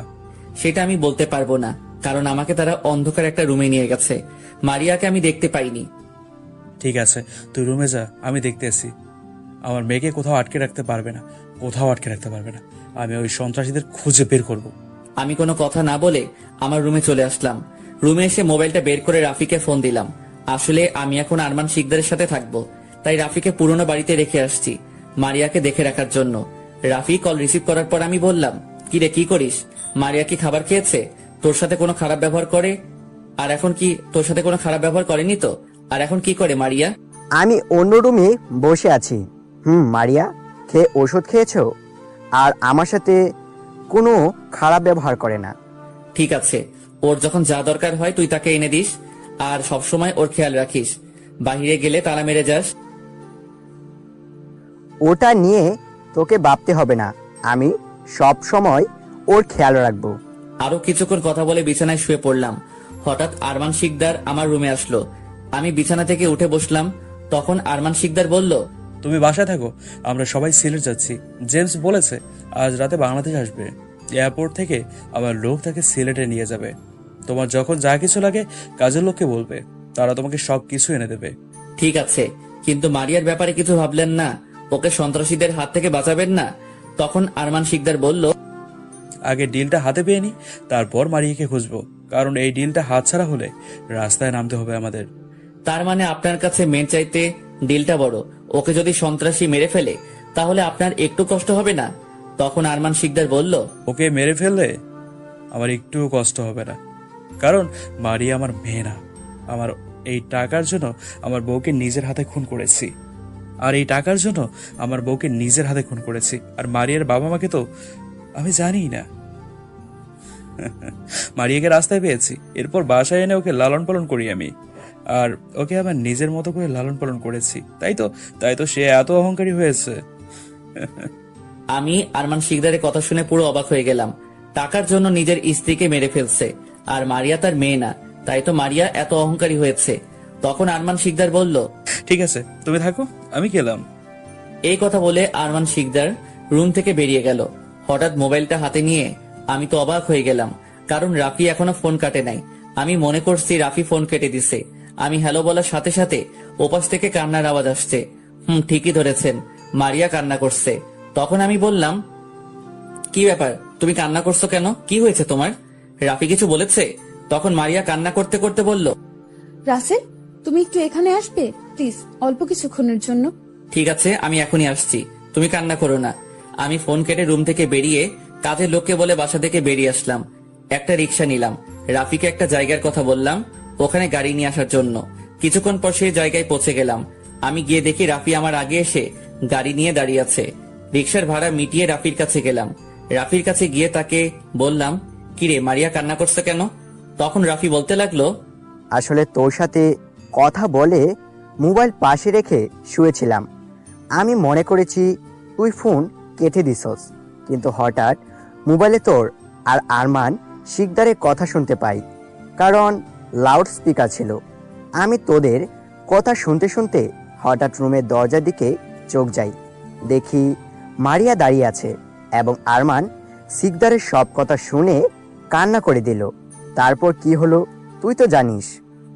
সেটা আমি বলতে পারবো না, কারণ আমাকে তারা অন্ধকার একটা রুমে নিয়ে গেছে। মারিয়াকে আমি দেখতে পাইনি। ঠিক আছে, তুই রুমে যা, আমি দেখতে আসি। আমার মেয়েকে কোথাও আটকে রাখতে পারবে না, কোথাও আটকে রাখতে পারবে না। আমি ওই সন্ত্রাসীদের খুঁজে বের করব। আমি কোনো কথা না বলে আমার রুমে চলে আসলাম। রুমে এসে মোবাইলটা বের করে রাফিকে ফোন দিলাম। আসলে আমি এখন আরমান শিকদারের সাথে থাকবো, তাই রাফিকে পুরনো বাড়িতে রেখে আসছি মারিয়াকে দেখে রাখার জন্য। রাফি কল রিসিভ করার পর আমি বললাম, কি রে, কি করিস? মারিয়া কি খাবার খেয়েছে? তোর সাথে কোনো খারাপ ব্যবহার করে? আর এখন কি তোর সাথে কোনো খারাপ ব্যবহার করেনি তো? আর এখন কি করে মারিয়া? আমি অন্য রুমে বসে আছি। মারিয়া, খেয়ে ওষুধ খেয়েছো? আর আমার সাথে কোনো খারাপ ব্যবহার করে না। ঠিক আছে, ওর যখন যা দরকার হয় তুই তাকে এনে দিস, আর সবসময় ওর খেয়াল রাখিস। বাহিরে গেলে তালা মেরে যাস। ওটা নিয়ে তোকে ভাবতে হবে না, আমি সব সময় ওর খেয়াল রাখবো। আরো কিছুক্ষণ কথা বলে বিছানায় শুয়ে পড়লাম। হঠাৎ আরমান শিকদার আমার রুমে আসলো। আমি বিছানা থেকে উঠে বসলাম। তখন আরমান শিকদার বলল, তুমি বাসায় থাকো, আমরা সবাই সিলেট যাচ্ছি। জেমস বলেছে আজ রাতে বাংলাদেশ আসবে। এয়ারপোর্ট থেকে আমার লোক তাকে সিলেটে নিয়ে যাবে। তোমার যখন যা কিছু লাগে কাজের লোককে বলবে, তারা তোমাকে সবকিছু এনে দেবে। ঠিক আছে, কিন্তু মারিয়ার ব্যাপারে কিছু ভাবলেন না? ওকে সন্ত্রাসীদের হাত থেকে বাঁচাবেন না? তখন আরমান শিকদার বলল, আগে ডিলটা হাতে পেয়ে নি, তারপর মারিয়াকে খুঁজবো। কারণ এই ডিলটা হাতছাড়া হলে রাস্তায় নামতে হবে আমাদের। তার মানে আপনার কাছে মেন চাইতে ডিলটা বড়। ওকে যদি সন্ত্রাসী মেরে ফেলে তাহলে আপনার একটু কষ্ট হবে না? তখন আরমান শিকদার বলল, ওকে মেরে ফেললে আমার একটুও কষ্ট হবে না, কারণ মারিয়া আমার মেয়ে না। আমার এই টাকার জন্য আমার বউকে নিজের হাতে খুন করেছি। আর মারিয়ার বাবা মাকে তো আমি জানিই না। মারিয়াকে রাস্তায় পেয়েছি, এরপর বাসায় এনে ওকে লালন পালন করি আমি। আর ওকে আবার নিজের মতো করে লালন পালন করেছি, তাই তো সে এত অহংকারী হয়েছে। আমি আরমান শিকদারের কথা শুনে পুরো অবাক হয়ে গেলাম। টাকার জন্য নিজের স্ত্রীকে মেরে ফেলছে, আর মারিয়া তার মেয়ে না, তাই তো মারিয়া এত অহংকারী হয়েছে। তখন আরমান শিকদার বলল, ঠিক আছে, তুমি থাকো, আমি গেলাম। এই কথা বলে আরমান শিকদার রুম থেকে বেরিয়ে গেল। হঠাৎ মোবাইলটা হাতে নিয়ে আমি তো অবাক হয়ে গেলাম, কারণ রাফি এখনো ফোন কাটে নাই। আমি মনে করছি রাফি ফোন কেটে দিছে। আমি হ্যালো বলার সাথে সাথে ওপাশ থেকে কান্নার আওয়াজ আসছে। ঠিকই ধরেছেন, মারিয়া কান্না করছে। তখন আমি বললাম, কি ব্যাপার, তুমি কান্না করছো কেন? কি হয়েছে তোমার? রাফি কিছু বলেছে? তখন মারিয়া কান্না করতে করতে বলল, রাসেল, তুমি একটু এখানে আসবে প্লিজ, অল্প কিছুক্ষণের জন্য। ঠিক আছে, আমি এখনই আসছি, তুমি কান্না করো না। আমি ফোন কেটে রুম থেকে বেরিয়ে কাজের লোককে বলে বাসা থেকে বেরিয়ে আসলাম। একটা রিক্সা নিলাম। রাফিকে একটা জায়গার কথা বললাম ওখানে গাড়ি নিয়ে আসার জন্য। কিছুক্ষণ পর সেই জায়গায় পৌঁছে গেলাম। আমি গিয়ে দেখি রাফি আমার আগে এসে গাড়ি নিয়ে দাঁড়িয়ে আছে। রিক্সার ভাড়া মিটিয়ে রাফির কাছে গেলাম। রাফির কাছে গিয়ে তাকে বললাম, কিরে, মারিয়া কান্না করছে কেন? তখন রাফি বলতে লাগলো, আসলে তোর সাথে কথা বলে মোবাইল পাশে রেখে শুয়েছিলাম। আমি মনে করেছি তুই ফোন কেটে দিছস, কিন্তু হঠাৎ মোবাইলে তোর আর আরমান শিকদারের কথা শুনতে পাই, কারণ লাউড স্পিকার ছিল। আমি তোদের কথা শুনতে শুনতে হঠাৎ রুমের দরজার দিকে চোখ যাই। দেখি মারিয়া দাঁড়িয়ে আছে এবং আরমান শিকদারের সব কথা শুনে কান্না করে দিল। তারপর কি হলো তুই তো জানিস।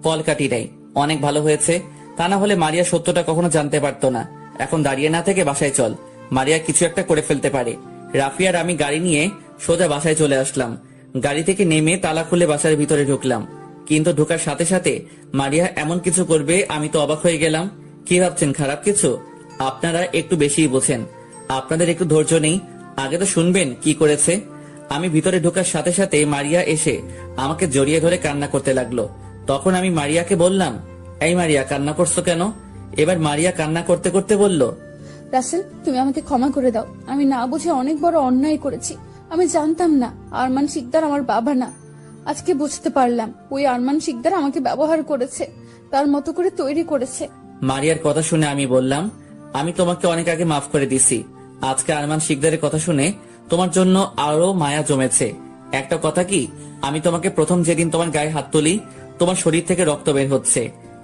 ফল কাটি নাই, অনেক ভালো হয়েছে। তা না হলে মারিয়া সত্যটা কখনো জানতে পারতো না। এখন দাঁড়িয়ে না থেকে বাসায় চল, মারিয়া কিছু একটা করে ফেলতে পারে। রাফি আর আমি গাড়ি নিয়ে সোজা বাসায় চলে আসলাম। গাড়ি থেকে নেমে তালা খুলে বাসার ভিতরে ঢুকলাম, কিন্তু ঢোকার সাথে সাথে মারিয়া এমন কিছু করবে আমি তো অবাক হয়ে গেলাম। কি ভাবছেন খারাপ কিছু? আপনারা একটু বেশিই বোঝেন, আপনাদের একটু ধৈর্য নেই। আগে তো শুনবেন কি করেছে। আমি ভিতরে ঢোকার সাথে সাথে মারিয়া এসে আমাকে জড়িয়ে ধরে কান্না করতে লাগলো। তখন আমি মারিয়াকে বললাম, এই মারিয়া কান্না করছো কেন? এবার মারিয়া কান্না করতে করতে বলল, রাসেল, তুমি আমাকে ক্ষমা করে দাও। আমি না বুঝে অনেক বড় অন্যায় করেছি। আমি জানতাম না আরমান শিকদার আমার বাবা না। আজকে বুঝতে পারলাম ওই আরমান শিকদার আমাকে ব্যবহার করেছে, তার মতো করে তৈরি করেছে। মারিয়ার কথা শুনে আমি বললাম, আমি তোমাকে অনেক আগে মাফ করে দিছি। আজকে আরমান শিকদারের কথা শুনে তোমার জন্য আরো মায়া জমেছে। একটা কথা কি, আমি তোমাকে প্রথম যেদিন তোমার গায়ে হাত তুলি তোমার শরীর থেকে রক্ত বের হচ্ছে,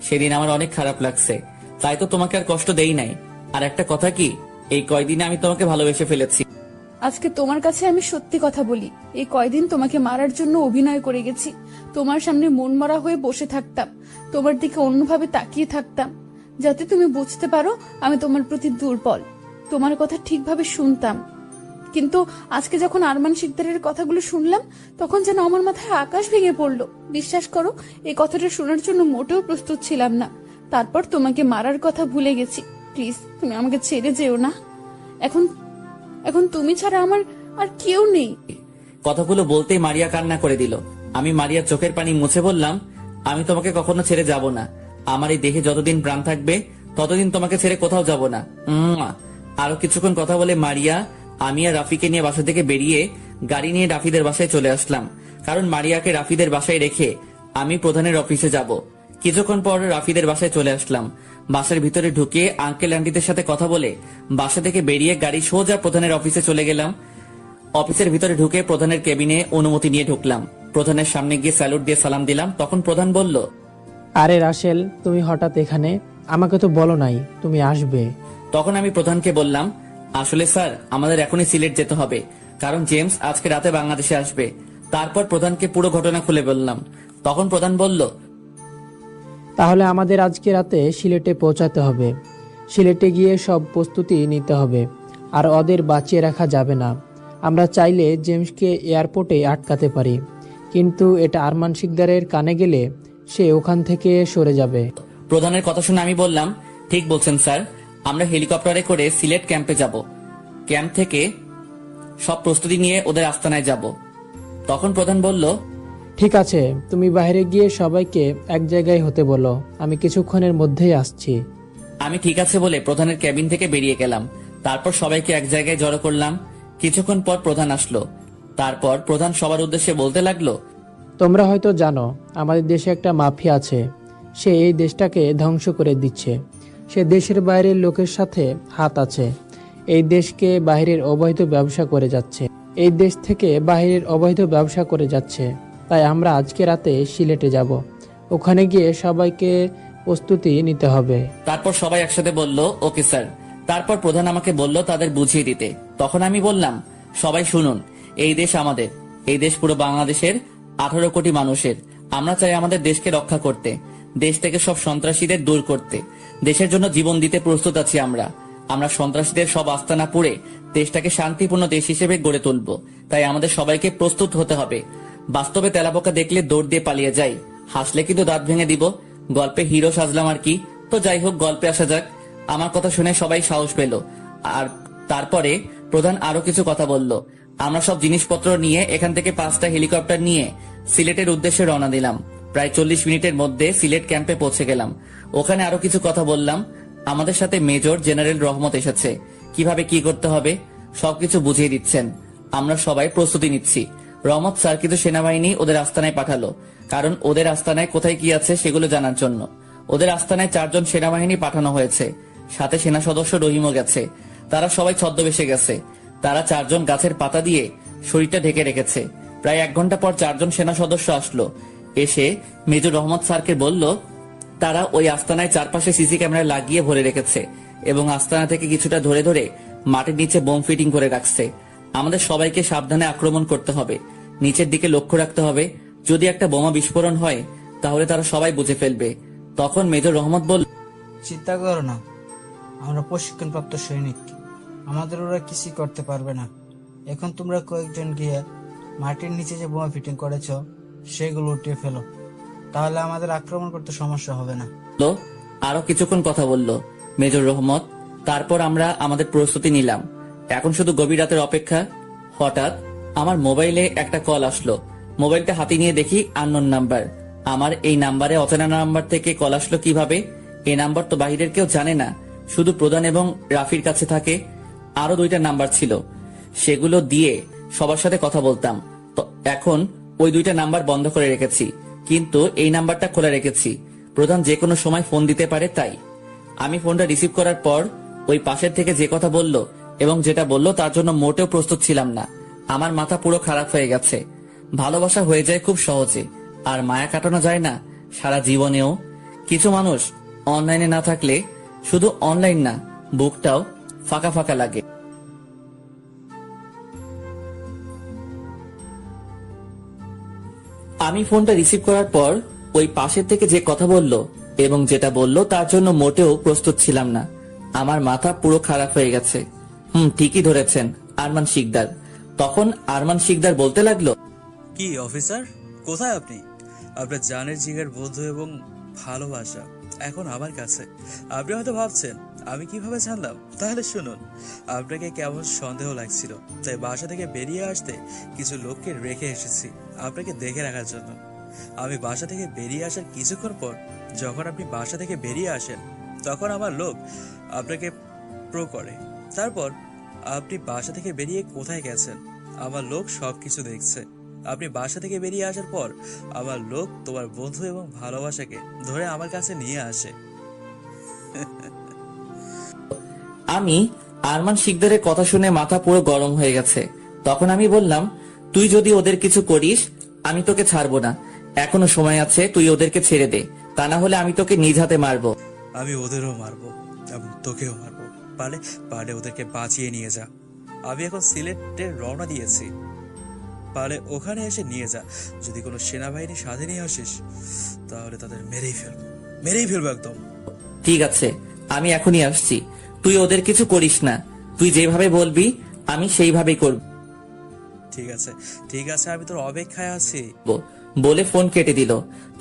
সেদিন আমার অনেক খারাপ লাগছে, তাই তো তোমাকে আর কষ্ট দেই নাই। আর একটা কথা কি, এই কয়দিনে আমি তোমাকে ভালোবেসে ফেলেছি। আজকে তোমার কাছে আমি সত্যি কথা বলি, এই কয়দিন তোমাকে মারার জন্য অভিনয় করে গেছি। তোমার সামনে মন মরা হয়ে বসে থাকতাম, তোমার দিকে অন্যভাবে তাকিয়ে থাকতাম, যাতে তুমি বুঝতে পারো আমি তোমার প্রতি দুর্বল। তোমার কথা ঠিকভাবে শুনতাম। কিন্তু আজকে যখন আরমান শিকদারের কথাগুলো শুনলাম, তখন যেন আমার মাথায় আকাশ ভেঙে পড়লো। বিশ্বাস করো, এই কথাটা শোনার জন্য মোটেও প্রস্তুত ছিলাম না। তারপর তোমাকে মারার কথা ভুলে গেছি। প্লিজ, তুমি আমাকে ছেড়ে যেও না। এখন এখন তুমি ছাড়া আমার আর কেউ নেই। কথাগুলো বলতেই মারিয়া কান্না করে দিল। আমি মারিয়ার চোখের পানি মুছে বললাম, আমি তোমাকে কখনো ছেড়ে যাব না। আমার এই দেহে যতদিন প্রাণ থাকবে ততদিন তোমাকে ছেড়ে কোথাও যাব না। আরো কিছুক্ষণ কথা বলে মারিয়া, আমি আর রাফিকে নিয়ে বাসা থেকে বেরিয়ে গাড়ি নিয়ে রাফিদের বাসায় চলে আসলাম, কারণ মারিয়াকে রাফিদের বাসায় রেখে আমি প্রধানের অফিসে যাব। কিছুক্ষণ পর রাফিদের বাসায় চলে আসলাম। বাসার ভিতরে ঢুকে আঙ্কেল আন্টিদের সাথে কথা বলে বাসা থেকে বেরিয়ে গাড়ি সোজা প্রধানের অফিসে চলে গেলাম। অফিসের ভিতরে ঢুকে প্রধানের কেবিনে অনুমতি নিয়ে ঢুকলাম। প্রধানের সামনে গিয়ে স্যালুট দিয়ে সালাম দিলাম। তখন প্রধান বলল, আরে রাসেল, তুমি হঠাৎ এখানে? আমাকে তো বলো নাই তুমি আসবে। তখন আমি প্রধানকে বললাম, আসলে স্যার আমাদের এখনই সিলেট যেতে হবে, কারণ জেমস আজকে রাতে বাংলাদেশে আসবে। তারপর প্রধানকে পুরো ঘটনা খুলে বললাম। তখন প্রধান বলল, তাহলে আমাদের আজকে রাতে সিলেটে পৌঁছাতে হবে। সিলেটে গিয়ে সব প্রস্তুতি নিতে হবে, আর ওদের বাঁচিয়ে রাখা যাবে না। আমরা চাইলে জেমসকে এয়ারপোর্টে আটকাতে পারি, কিন্তু এটা আরমান শিকদারের কানে গেলে সে ওখান থেকে সরে যাবে। প্রধানের কথা শুনে আমি বললাম, ঠিক বলছেন স্যার, আমরা হেলিকপ্টারে করে সিলেট ক্যাম্পে যাব। ক্যাম্প থেকে সব প্রস্তুতি নিয়ে ওদের আস্তানায় যাব। তখন প্রধান বলল, ঠিক আছে, তুমি বাইরে গিয়ে সবাইকে এক জায়গায় হতে বলো, আমি কিছুক্ষণের মধ্যেই আসছি। আমি ঠিক আছে বলে প্রধানের ক্যাবিন থেকে বেরিয়ে গেলাম। তারপর সবাইকে এক জায়গায় জড়ো করলাম। কিছুক্ষণ পর প্রধান আসলো। তারপর প্রধান সবার উদ্দেশ্যে বলতে লাগলো, তোমরা হয়তো জানো আমাদের দেশে একটা মাফিয়া আছে। সে এই দেশটাকে ধ্বংস করে দিচ্ছে। সে দেশের বাইরের লোকের সাথে হাত আছে। এই দেশকে বাইরের অবৈধ ব্যবসা করে যাচ্ছে। এই দেশ থেকে বাইরের অবৈধ ব্যবসা করে যাচ্ছে। তাই আমরা আজকে রাতে সিলেটে যাব। ওখানে গিয়ে সবাইকে প্রস্তুতি নিতে হবে। তারপর সবাই একসাথে বলল, ওকে স্যার। তারপর প্রধান আমাকে বলল তাদের বুঝিয়ে দিতে। তখন আমি বললাম, সবাই শুনুন, এই দেশ আমাদের। এই দেশ পুরো বাংলাদেশের 18 কোটি মানুষের। আমরা চাই আমাদের দেশকে রক্ষা করতে, দেশ থেকে সব সন্ত্রাসীদের দূর করতে। দেশের জন্য জীবন দিতে প্রস্তুত আছি আমরা। আমরা সন্ত্রাসীদের সব আস্তানা পুড়ে দেশটাকে শান্তিপূর্ণ দেশ হিসেবে গড়ে তুলব। তাই আমাদের সবাইকে প্রস্তুত হতে হবে। বাস্তবে তেলাপোকা দেখলে দৌড় দিয়ে পালিয়ে যাই, হাসলে কিন্তু দাঁত ভেঙে দিব। গল্পে হিরো সাজলাম আর কি। তো যাই হোক, গল্পে আসা যাক। আমার কথা শুনে সবাই সাহস পেল। আর তারপরে প্রধান আরো কিছু কথা বলল। আমরা সব জিনিসপত্র নিয়ে এখান থেকে 5টা হেলিকপ্টার নিয়ে সিলেটের উদ্দেশ্যে রওনা দিলাম। প্রায় 40 মিনিটের মধ্যে সিলেট ক্যাম্পে পৌঁছে গেলাম। ওখানে আরো কিছু কথা বললাম। আমাদের সাথে মেজর জেনারেল রহমত এসেছে, কিভাবে কি করতে হবে সবকিছু বুঝিয়ে দিচ্ছেন। আমরা সবাই প্রস্তুতি নিচ্ছি। রহমত স্যার কিন্তু সেনাবাহিনী ওদের আস্তানায় পাঠালো, কারণ ওদের আস্তানায় কোথায় কি আছে সেগুলো জানার জন্য। ওদের আস্তানায় 4 জন সেনাবাহিনী পাঠানো হয়েছে, সাথে সেনা সদস্য রহিমও গেছে। তারা সবাই ছদ্মবেশে গেছে। তারা 4 জন গাছের পাতা দিয়ে শরীরটা ঢেকে রেখেছে। প্রায় 1 ঘন্টা পর 4 জন সেনা সদস্য আসলো। এসে মেজর রহমত স্যারকে বলল তারা ওই আস্তানায় চারপাশে সিসি ক্যামেরা লাগিয়ে ভরে রেখেছে এবং আস্তানা থেকে কিছুটা ধরে ধরে মাটির নিচে বোম ফিটিং করে রাখছে। আমাদের সবাইকে সাবধানে আক্রমণ করতে হবে, নিচের দিকে লক্ষ্য রাখতে হবে। যদি একটা বোমা বিস্ফোরণ হয় তাহলে তারা সবাই বুঝে ফেলবে। তখন মেজর রহমত বলল, চিন্তা করো না, আমরা প্রশিক্ষণপ্রাপ্ত সৈনিক, আমাদের ওরা কিছুই করতে পারবে না। এখন তোমরা কয়েকজন গিয়ে মাটির নিচে যে বোমা ফিটিং করেছো সেগুলো উঠিয়ে ফেলো, তাহলে আমাদের আক্রমণ করতে সমস্যা হবে না। আরো কিছুক্ষণ কথা বলল মেজর রহমত। তারপর আমরা আমাদের প্রস্তুতি নিলাম। এখন শুধু গভীর রাতের অপেক্ষা। হঠাৎ আমার মোবাইলে একটা কল আসলো। মোবাইলটা হাতে নিয়ে দেখি আননোন নাম্বার। আমার এই নাম্বারে অচেনা নাম্বার থেকে কল আসলো কিভাবে? এই নাম্বার তো বাহিরের কেউ জানে না, শুধু প্রধান এবং রাফির কাছে থাকে। আরো 2টা নাম্বার ছিল, সেগুলো দিয়ে সবার সাথে কথা বলতাম। তো এখন ওই 2টা নাম্বার বন্ধ করে রেখেছি, কিন্তু এই নাম্বারটা খোলা রেখেছি। প্রধান যে কোনো সময় ফোন দিতে পারে, তাই আমি ফোনটা রিসিভ করার পর ওই পাশের থেকে যে কথা বলল এবং যেটা বলল তার জন্য মোটেও প্রস্তুত ছিলাম না। আমার মাথা পুরো খারাপ হয়ে গেছে। ভালোবাসা হয়ে যায় খুব সহজে, আর মায়া কাটানো যায় না সারা জীবনেও। কিছু মানুষ অনলাইনে না থাকলে শুধু অনলাইন না, বুকটাও ফাঁকা ফাঁকা লাগে। আমি ফোনটা রিসিভ করার পর ওই পাশের থেকে যে কথা বলল এবং যেটা বলল তার জন্য মোটেও প্রস্তুত ছিলাম না। আমার মাথা পুরো খারাপ হয়ে গেছে। ঠিকই ধরেছেন, আরমান শিকদার। তখন আরমান শিকদার বলতে লাগলো, কি অফিসার, কোথায় আপনি? আপনার জানের জিগার বন্ধু এবং ভালোবাসা এখন আমার কাছে। আপনি হয়তো ভাবছেন আমি কিভাবে জানলাম, তাহলে শুনুন। আপনাকে কেমন সন্দেহ লাগছিল, তাই বাসা থেকে বেরিয়ে আসতে কিছু লোককে রেখে এসেছি আপনাকে দেখে রাখার জন্য। আমি বাসা থেকে বেরিয়ে আসার কিছুক্ষণ পর যখন আপনি বাসা থেকে বেরিয়ে আসেন তখন আমার লোক আপনাকে প্রো করে। তারপর আপনি বাসা থেকে বেরিয়ে কোথায় গেছেন আমার লোক সবকিছু দেখছে। আপনি বাসা থেকে বেরিয়ে আসার পর আমার লোক তোমার বন্ধু এবং ভালোবাসাকে ধরে আমার কাছে নিয়ে আসে। আমি আরমান শিকদারের কথা শুনে মাথা পুরো গরম হয়ে গেছে। তখন আমি বললাম, তুই যদি ওদের কিছু করিস আমি তোকে ছাড়বো না। এখনো সময় আছে, তুই ওদেরকে ছেড়ে দে, তা না হলে আমি তোকে নিজ হাতে মারবো। আমি ওদেরও মারবো এবং তোকেও মারবো। পারে পারে ওদেরকে বাঁচিয়ে নিয়ে যা। আমি এখন সিলেটে রওনা দিয়েছি, পারে ওখানে এসে নিয়ে যা। যদি কোনো সেনাবাহিনী সাথে নিয়ে আসিস তাহলে তাদের মেরেই ফেলবো একদম। ঠিক আছে, আমি এখনই আসছি। তুই ওদের কিছু করিস না, তুই যেভাবে বলবি আমি সেইভাবেই করব। ঠিক আছে, আমি তোর অপেক্ষায় আছি। বলে ফোন কেটে দিল।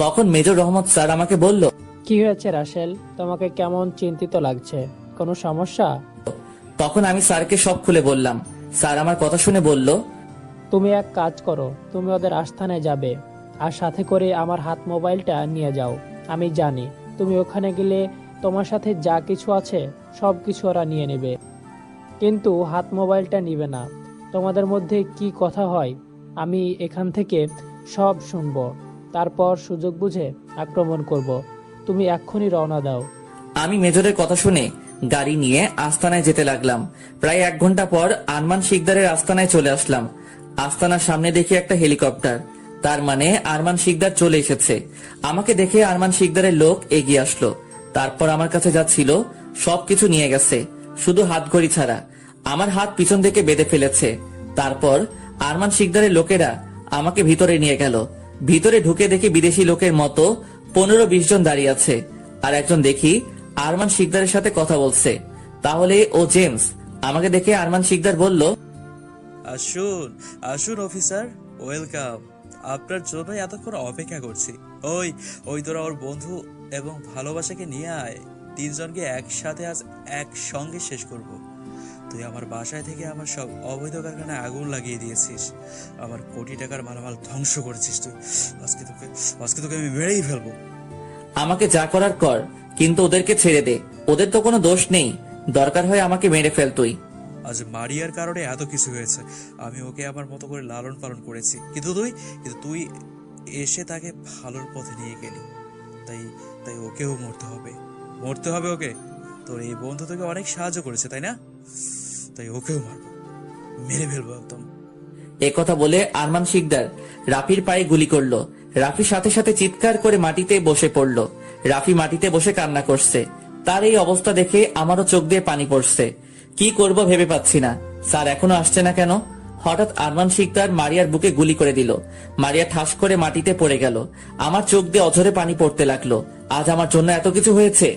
তখন মেজর রহমত স্যার আমাকে বলল, কি হয়েছে রাসেল, তোমাকে কেমন চিন্তিত লাগছে? কোনো সমস্যা? তখন আমি স্যারকে সব খুলে বললাম। স্যার আমার কথা শুনে বলল, তুমি এক কাজ করো, তুমি ওদের আস্থানায় যাবে আর সাথে করে আমার হাত মোবাইলটা নিয়ে যাও। আমি জানি তুমি ওখানে গেলে তোমার সাথে যা কিছু আছে সব কিছু ওরা নিয়ে নেবে, কিন্তু হাত মোবাইলটা নিবে না। তোমাদের মধ্যে কি কথা হয় আমি এখান থেকে সব শুনবো, তারপর সুযোগ বুঝে আক্রমণ করব। তুমি এক্ষুনি রওনা দাও। আমি মেজরের কথা শুনে গাড়ি নিয়ে আস্তানায় যেতে লাগলাম। প্রায় 1 ঘন্টা পর আরমান শিকদারের আস্তানায় চলে আসলাম। আস্তানার সামনে দেখি একটা হেলিকপ্টার, তার মানে আরমান শিকদার চলে এসেছে। আমাকে দেখে আরমান শিকদারের লোক এগিয়ে আসলো। তারপর আমার কাছে যা ছিল সবকিছু নিয়ে গেছে, শুধু হাতঘড়ি ছাড়া। আমার হাত পিছন থেকে বেঁধে ফেলেছে। তারপর আরমান শিকদারের লোকেরা আমাকে ভিতরে নিয়ে গেল। ভিতরে ঢুকে দেখি বিদেশি লোকের মতো 15-20 জন দাঁড়িয়ে আছে, আর একজন দেখি আরমান শিকদারের সাথে কথা বলছে। তাহলে ও জেমস। আমাকে দেখে আরমান শিকদার বলল, আসুন আসুন অফিসার, ওয়েলকাম। আপনার জন্য এতক্ষণ অপেক্ষা করছি। ওই তোরা ওর বন্ধু এবং ভালোবাসাকে নিয়ে আয়। 3 জনকে একসাথে আজ একসঙ্গে শেষ করব। তুই আমার বাসায় থেকে আমার সব অবৈধ কারখানায় আগুন লাগিয়ে দিয়েছিস, আমার কোটি টাকার মালামাল ধ্বংস করেছিস তুই। আজকে তোকে আমি মেরেই ফেলবো। আমাকে যা করার কর, কিন্তু ওদেরকে ছেড়ে দে। ওদের তো কোনো দোষ নেই, দরকার হয় আমাকে মেরে ফেল তুই। আজ মারিয়ার কারণে এত কিছু হয়েছে। আমি ওকে আমার মতো করে লালন পালন করেছি, কিন্তু তুই এসে তাকে ভালোর পথে নিয়ে গেলি। তাই ওকেও মরতে হবে ওকে। তোর এই বন্ধু তোকে অনেক সাহায্য করেছে, তাই না? তাই ওকেও মারবো, মেরে ফেলবো একদম। একথা বলে আরমান শিকদার রাফির পায়ে গুলি করলো। রাফি সাথে সাথে চিৎকার করে মাটিতে বসে পড়লো। রাফি মাটিতে বসে কান্না করছে। তার এই অবস্থা দেখে আমারও চোখ দিয়ে পানি পড়ছে। কি করব ভেবে পাচ্ছি না। স্যার এখনো আসছে না কেন? হঠাৎ আরমান শিকদার মারিয়ার বুকে গুলি করে দিল। মারিয়া ঠাস করে মাটিতে পড়ে গেল। আমার চোখ দিয়ে অঝরে পানি পড়তে লাগলো। আজ আমার জন্য এত কিছু হয়েছে,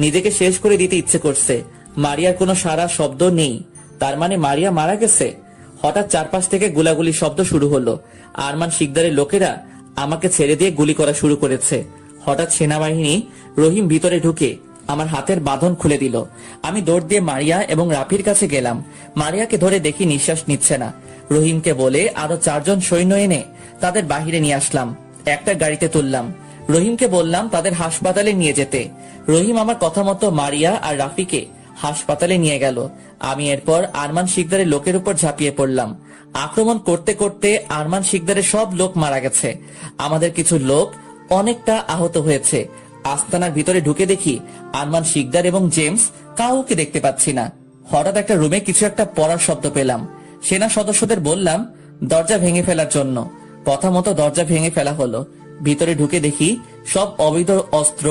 নিজেকে শেষ করে দিতে ইচ্ছে করছে। মারিয়ার কোনো সারা শব্দ নেই, তার মানে মারিয়া মারা গেছে। হঠাৎ চারপাশ থেকে গুলাগুলি শব্দ শুরু হলো। আরমান শিকদারের লোকেরা আমাকে ছেড়ে দিয়ে গুলি করা শুরু করেছে। হঠাৎ সেনাবাহিনী রহিম ভিতরে ঢুকে আমার হাতের বাঁধন খুলে দিল। আমি দৌড় দিয়ে মারিয়া এবং রাফির কাছে গেলাম। মারিয়াকে ধরে দেখি নিঃশ্বাস নিচ্ছে না। রহিমকে বলে আরো 4 জন সৈন্য এনে তাদের বাহিরে নিয়ে আসলাম। একটা গাড়িতে তুললাম। রহিমকে বললাম তাদের হাসপাতালে নিয়ে যেতে। রহিম আমার কথা মতো মারিয়া আর রাফিকে হাসপাতালে নিয়ে গেল। আমি এরপর আরমান শিকদারের লোকের উপর ঝাঁপিয়ে পড়লাম। আক্রমণ করতে করতে আরমান শিকদারের সব লোক মারা গেছে। আমাদের কিছু লোক অনেকটা আহত হয়েছে। আস্তানার ভিতরে ঢুকে দেখি আরমান শিকদার এবং জেমস কাউকে দেখতে পাচ্ছি না। হঠাৎ একটা রুমে কিছু একটা পড়ার শব্দ পেলাম। সেনা সদস্যদের বললাম দরজা ভেঙে ফেলার জন্য। কথা মতো দরজা ভেঙে ফেলা হলো। ভিতরে ঢুকে দেখি সব অবৈধ অস্ত্র,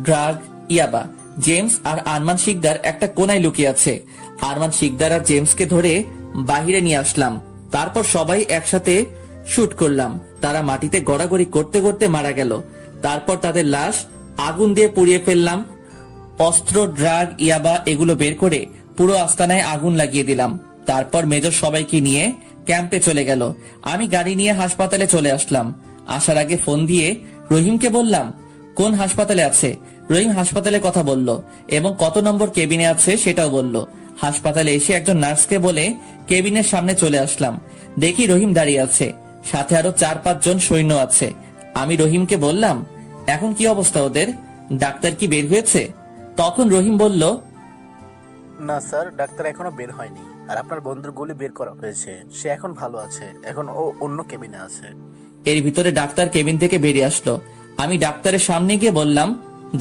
ড্রাগ, ইয়াবা। জেমস আর আরমান শিকদার একটা কোনায় লুকিয়ে আছে। আরমান শিকদার আর জেমসকে ধরে বাহিরে নিয়ে আসলাম। তারপর সবাই একসাথে শুট করলাম। তারা মাটিতে গড়াগড়ি করতে করতে মারা গেল। তারপর তাদের লাশ আগুন দিয়ে পুড়িয়ে ফেললাম। অস্ত্র, ড্রাগ, ইয়াবা এগুলো বের করে পুরো আস্তানায় আগুন লাগিয়ে দিলাম। তারপর মেজর সবাইকে নিয়ে ক্যাম্পে চলে গেল। আমি গাড়ি নিয়ে হাসপাতালে চলে আসলাম। আসার আগে ফোন দিয়ে রহিমকে বললাম কোন হাসপাতালে আছে। রহিম হাসপাতালে কথা বলল এবং কত নম্বর কেবিনে আছে সেটাও বলল। হাসপাতালে এসে একজন নার্সকে বলে কেবিনের সামনে চলে আসলাম। দেখি রহিম দাঁড়িয়ে আছে, সাথে আরো 4-5 জন সৈন্য আছে। আমি রহিমকে বললাম এখন কি অবস্থা ওদের, ডাক্তার কি বের হয়েছে? তখন রহিম বলল না স্যার, ডাক্তার এখনো বের হয়নি। আর আপনার বন্ধুর গুলি বের করা হয়েছে, সে এখন ভালো আছে। এখন ও অন্য কেবিনে আছে। এর ভিতরে ডাক্তার কেবিন থেকে বেরিয়ে আসলো। আমি ডাক্তারের সামনে গিয়ে বললাম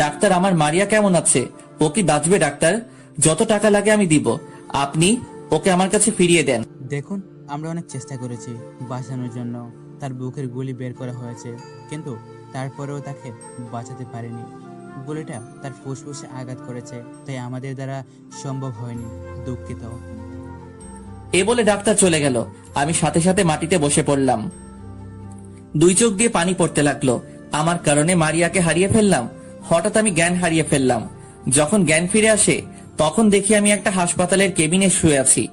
ডাক্তার আমার মারিয়া কেমন আছে? ও কি বাঁচবে ডাক্তার? যত টাকা লাগে আমি দিব, আপনি ওকে আমার কাছে ফিরিয়ে দেন। দেখুন, আমরা অনেক চেষ্টা করেছি বাঁচানোর জন্য। তার বুকের গুলি বের করা হয়েছে, কিন্তু তারপরেও তাকে বাঁচাতে পারেনি। গুলিটা তার ফুসফুসে আঘাত করেছে, তাই আমাদের দ্বারা সম্ভব হয়নি। দুঃখিত। এ বলে ডাক্তার চলে গেল। আমি সাথে সাথে মাটিতে বসে পড়লাম। 2 চোখ দিয়ে পানি পড়তে লাগলো। আমার কারণে মারিয়াকে হারিয়ে ফেললাম। হঠাৎ আমি জ্ঞান হারিয়ে ফেললাম। যখন জ্ঞান ফিরে আসে তখন দেখি আমি একটা হাসপাতালের কেবিনে শুয়ে আছি।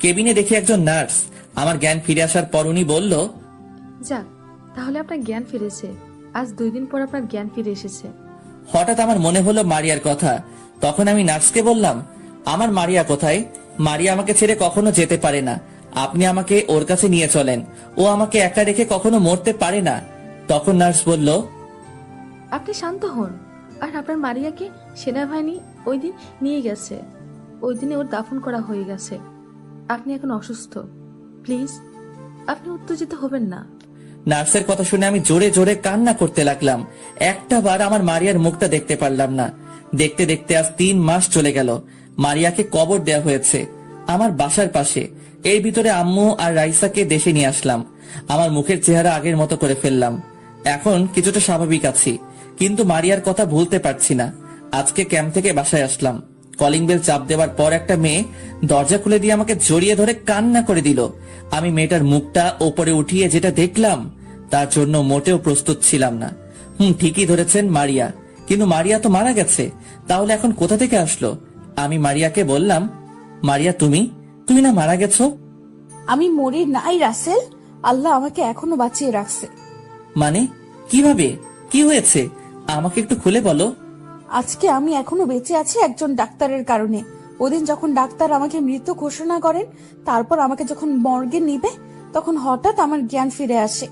কেবিনে দেখি একজন নার্স। আমার জ্ঞান ফিরে আসার পর উনি বলল যাক, তাহলে আপনার জ্ঞান ফিরেছে। আজ 2 দিন পর আপনার জ্ঞান ফিরে এসেছে। হঠাৎ আমার মনে হলো মারিয়ার কথা। তখন আমি নার্সকে বললাম আমার মারিয়া কোথায়? মারিয়া আমাকে ছেড়ে কখনো যেতে পারে না। আপনি আমাকে ওর কাছে নিয়ে চলেন। ও আমাকে একা রেখে কখনো মরতে পারে না। তখন নার্স বলল আপনি শান্ত হন। আর আপনার মারিয়াকে সেনাবাহিনী ওই দিন নিয়ে গেছে। ওই দিনে ওর দাফন করা হয়ে গেছে। আপনি এখন অসুস্থ। প্লিজ আপনি উত্তেজিত হবেন না। নার্সের কথা শুনে আমি জোরে জোরে কান্না করতে লাগলাম। একটা বার আমার মারিয়ার মুখটা দেখতে পারলাম না। দেখতে দেখতে আজ 3 মাস চলে গেল। মারিয়াকে কবর দেয়া হয়েছে আমার বাসার পাশে। এর ভিতরে আম্মু আর রাইসাকে দেশে নিয়ে আসলাম। আমার মুখের চেহারা আগের মতো করে ফেললাম। এখন কিছুটা স্বাভাবিক আছি, কিন্তু মারিয়ার কথা ভুলতে পারছি না। আজকে ক্যাম্প থেকে বাসায় আসলাম। কলিং বেল চাপ দেওয়ার পর একটা মেয়ে দরজা খুলে দিয়ে আমাকে জড়িয়ে ধরে কান্না করে দিল। আমি মেয়েটার মুখটা ওপরে উঠিয়ে যেটা দেখলাম তার জন্য মোটেও প্রস্তুত ছিলাম না। ঠিকই ধরেছেন, মারিয়া। কিন্তু মারিয়া তো মারা গেছে, তাহলে এখন কোথা থেকে আসলো? আমি মারিয়াকে বললাম মারিয়া তুমি না মারা গেছো? আমি মরি নাই রাসেল, আল্লাহ আমাকে এখনো বাঁচিয়ে রাখছে। মানে কিভাবে, কি হয়েছে আমাকে একটু খুলে বলো। আজকে আমি এখনো বেঁচে আছি একজন ডাক্তারের কারণে। ওদিন যখন ডাক্তার আমাকে মৃত ঘোষণা করেন, তারপর আমাকে যখন মর্গে নিবে, তখন হঠাৎ আমার জ্ঞান ফিরে আসে।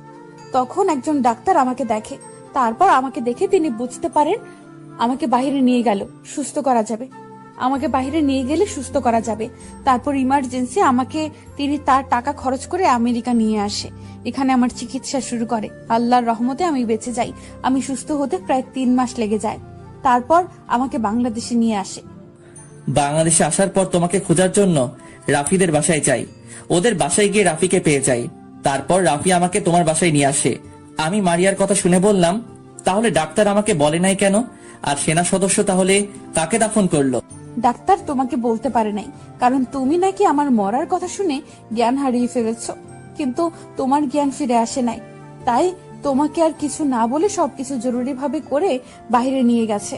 তখন একজন ডাক্তার আমাকে দেখে। তারপর আমাকে দেখে তিনি বুঝতে পারেন আমাকে বাইরে নিয়ে গেল, সুস্থ করা যাবে। আমাকে বাইরে নিয়ে গেলে সুস্থ করা যাবে। তারপর ইমার্জেন্সি আমাকে তিনি তার টাকা খরচ করে আমেরিকা নিয়ে আসে। এখানে আমার চিকিৎসা শুরু করে। আল্লাহর রহমতে আমি বেঁচে যাই। আমি সুস্থ হতে প্রায় 3 মাস লেগে যায়। তারপর আমাকে বাংলাদেশে নিয়ে আসে। বাংলাদেশে আসার পর তোমাকে খোঁজার জন্য রাফিদের বাসায় যাই। ওদের বাসায় গিয়ে রাফিকে পেয়ে যাই। তারপর রাফি আমাকে তোমার বাসায় নিয়ে আসে। আমি মারিয়ার কথা শুনে বললাম, তাহলে ডাক্তার আমাকে বলে নাই কেন? আর সেনা সদস্য তাহলে কাকে দাফন করলো? ডাক্তার তোমাকে বলতে পারে নাই, কারণ তুমি নাকি আমার মরার কথা শুনে জ্ঞান হারিয়ে ফেলেছো, কিন্তু তোমার জ্ঞান ফিরে আসে নাই। তাই তোমাকে আর কিছু না বলে সবকিছু জরুরি ভাবে করে বাইরে নিয়ে গেছে।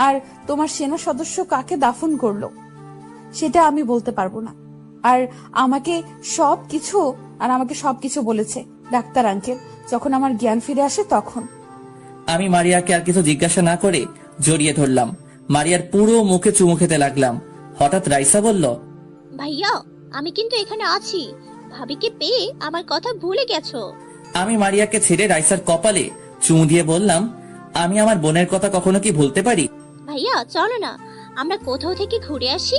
আর তোমার সেনা সদস্য কাকে দাফন করলো সেটা আমি বলতে পারবো না। আর আমাকে সবকিছু বলেছে ডাক্তার আঙ্কেল, যখন আমার জ্ঞান ফিরে আসে তখন। আমি মারিয়াকে আর কিছু জিজ্ঞাসা না করে জড়িয়ে ধরলাম। মারিয়ার পুরো মুখে চুমু খেতে লাগলাম। হঠাৎ রাইসা বলল, ভাইয়া আমি কিন্তু এখানে আছি, ভাবিকে পেয়ে আমার কথা ভুলে গেছো। আমি মারিয়াকে ছেড়ে রাইসার কপালে চুমু দিয়ে বললাম, আমি আমার বোনের কথা কখনো কি ভুলতে পারি? ভাইয়া চলো না আমরা কোথাও থেকে ঘুরে আসি।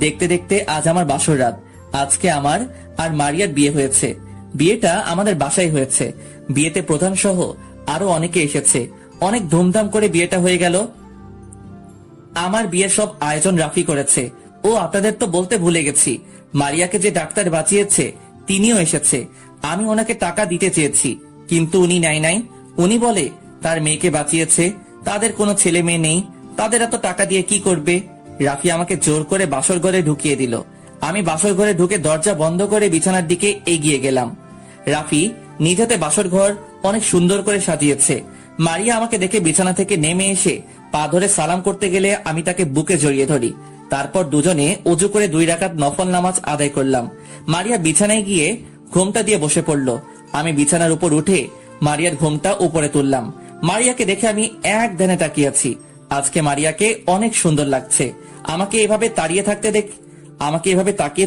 দেখতে দেখতে আজ আমার বাসর রাত। আজকে আমার আর মারিয়ার বিয়ে হয়েছে। বিয়েটা আমাদের বাসায় হয়েছে। বিয়েতে প্রধান সহ আরো অনেকে এসেছে। অনেক ধুমধাম করে বিয়েটা হয়ে গেল। আমার বিয়ের সব আয়োজন রাফি করেছে। ও আপনাদের তো বলতে ভুলে গেছি, মারিয়াকে যে ডাক্তার বাঁচিয়েছে তিনিও এসেছে। আমি ওনাকে টাকা দিতে চেয়েছি, কিন্তু উনি নাই। উনি বলে তার মেয়েকে বাঁচিয়েছে, তাদের কোনো ছেলে মেয়ে নেই, তাদের এত টাকা দিয়ে কি করবে। রাফি আমাকে জোর করে বাসর ঘরে ঢুকিয়ে দিল। আমি বাসর ঘরে ঢুকে দরজা বন্ধ করে বিছানার দিকে এগিয়ে গেলাম। রাফি নিজ হাতে বাসর ঘর অনেক সুন্দর করে সাজিয়েছে। মারিয়া আমাকে দেখে বিছানা থেকে নেমে এসে পা ধরে সালাম করতে গেলে আমি তাকে বুকে জড়িয়ে ধরি। তারপর দুজনে অজু করে 2 রাকাত নফল নামাজ আদায় করলাম। মারিয়া বিছানায় গিয়ে ঘোমটা দিয়ে বসে পড়লো। আমি বিছানার উপর উঠে মারিয়ার ঘোমটা উপরে তুললাম। মারিয়াকে দেখে আমি এক ধ্যানে তাকিয়ে আছি। আজকে মারিয়াকে অনেক সুন্দর লাগছে। আমাকে এভাবে তাকিয়ে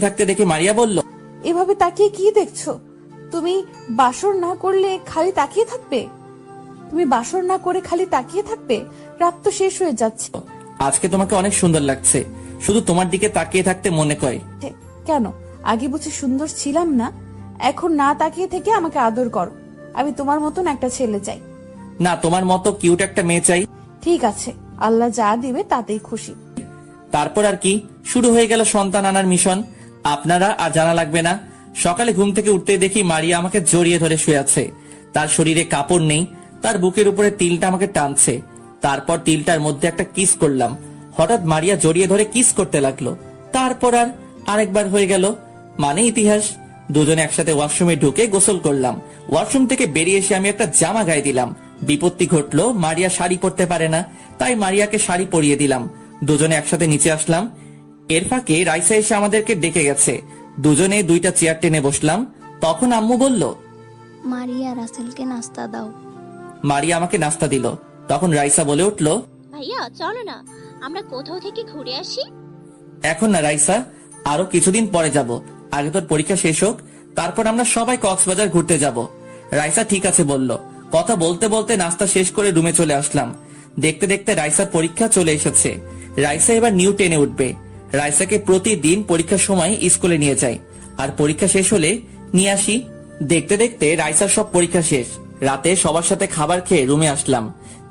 থাকতে দেখে মারিয়া বলল, এভাবে তাকিয়ে কি দেখছো? তুমি বাসর না করলে খালি তাকিয়ে থাকবে? রাত তো শেষ হয়ে যাচ্ছে। আজকে তোমাকে অনেক সুন্দর লাগছে, শুধু তোমার দিকে তাকিয়ে থাকতে মনে কয়। কেন, আগে বুঝি সুন্দর ছিলাম না? এখন না তাকিয়ে থেকে আমাকে আদর করো। আমি তোমার মতন একটা ছেলে চাই। না, তোমার মতো কিউট একটা মেয়ে চাই। ঠিক আছে, আল্লাহ যা দিবে তাতেই খুশি। তারপর আর কি, শুরু হয়ে গেল সন্তান আনার মিশন। আপনারা আর জানা লাগবে না। সকালে ঘুম থেকে উঠতে দেখি মারিয়া আমাকে জড়িয়ে ধরে শুয়ে আছে। তার শরীরে কাপড় নেই, তার বুকের উপরে তিলটা আমাকে টানছে। তারপর তিলটার মধ্যে একটা কিস করলাম। হঠাৎ মারিয়া জড়িয়ে ধরে কিস করতে লাগলো। তারপর আর আরেকবার হয়ে গেল, মানে ইতিহাস। দুজনে একসাথে ওয়াশরুমে ঢুকে গোসল করলাম। ওয়াশরুম থেকে বেরিয়ে এসে আমি একটা জামা গায়ে দিলাম। বিপত্তি ঘটলো, মারিয়া শাড়ি পরতে পারে না, তাই মারিয়াকে শাড়ি পরিয়ে দিলাম। দুজনে একসাথে নিচে আসলাম। এর ফাঁকে রাইসা এসে আমাদেরকে ডেকে গেছে। দুজনে 2টা চেয়ার টেনে বসলাম। তখন আম্মু বলল, মারিয়া রাসেলকে নাস্তা দাও। মারিয়া আমাকে নাস্তা দিল। তখন রাইসা বলে উঠল, ভাইয়া চলো না আমরা কোথাও থেকে ঘুরে আসি। এখন না রাইসা, আরো কিছুদিন পরে যাব। আগে তোর পরীক্ষা শেষ হোক, তারপর আমরা সবাই কক্সবাজার ঘুরতে যাব। রাইসা ঠিক আছে বলল। কথা বলতে বলতে নাস্তা শেষ করে রুমে চলে আসলাম। দেখতে দেখতে রাইসার পরীক্ষা চলে এসেছে। রাইসা এবার নিউ 10-এ উঠবে। রাইসাকে প্রতিদিন পরীক্ষার সময় স্কুলে নিয়ে যাই, আর পরীক্ষা শেষ হলে নিয়ে আসি। দেখতে দেখতে রাইসার সব পরীক্ষা শেষ। রাতে সবার সাথে খাবার খেয়ে রুমে আসলাম।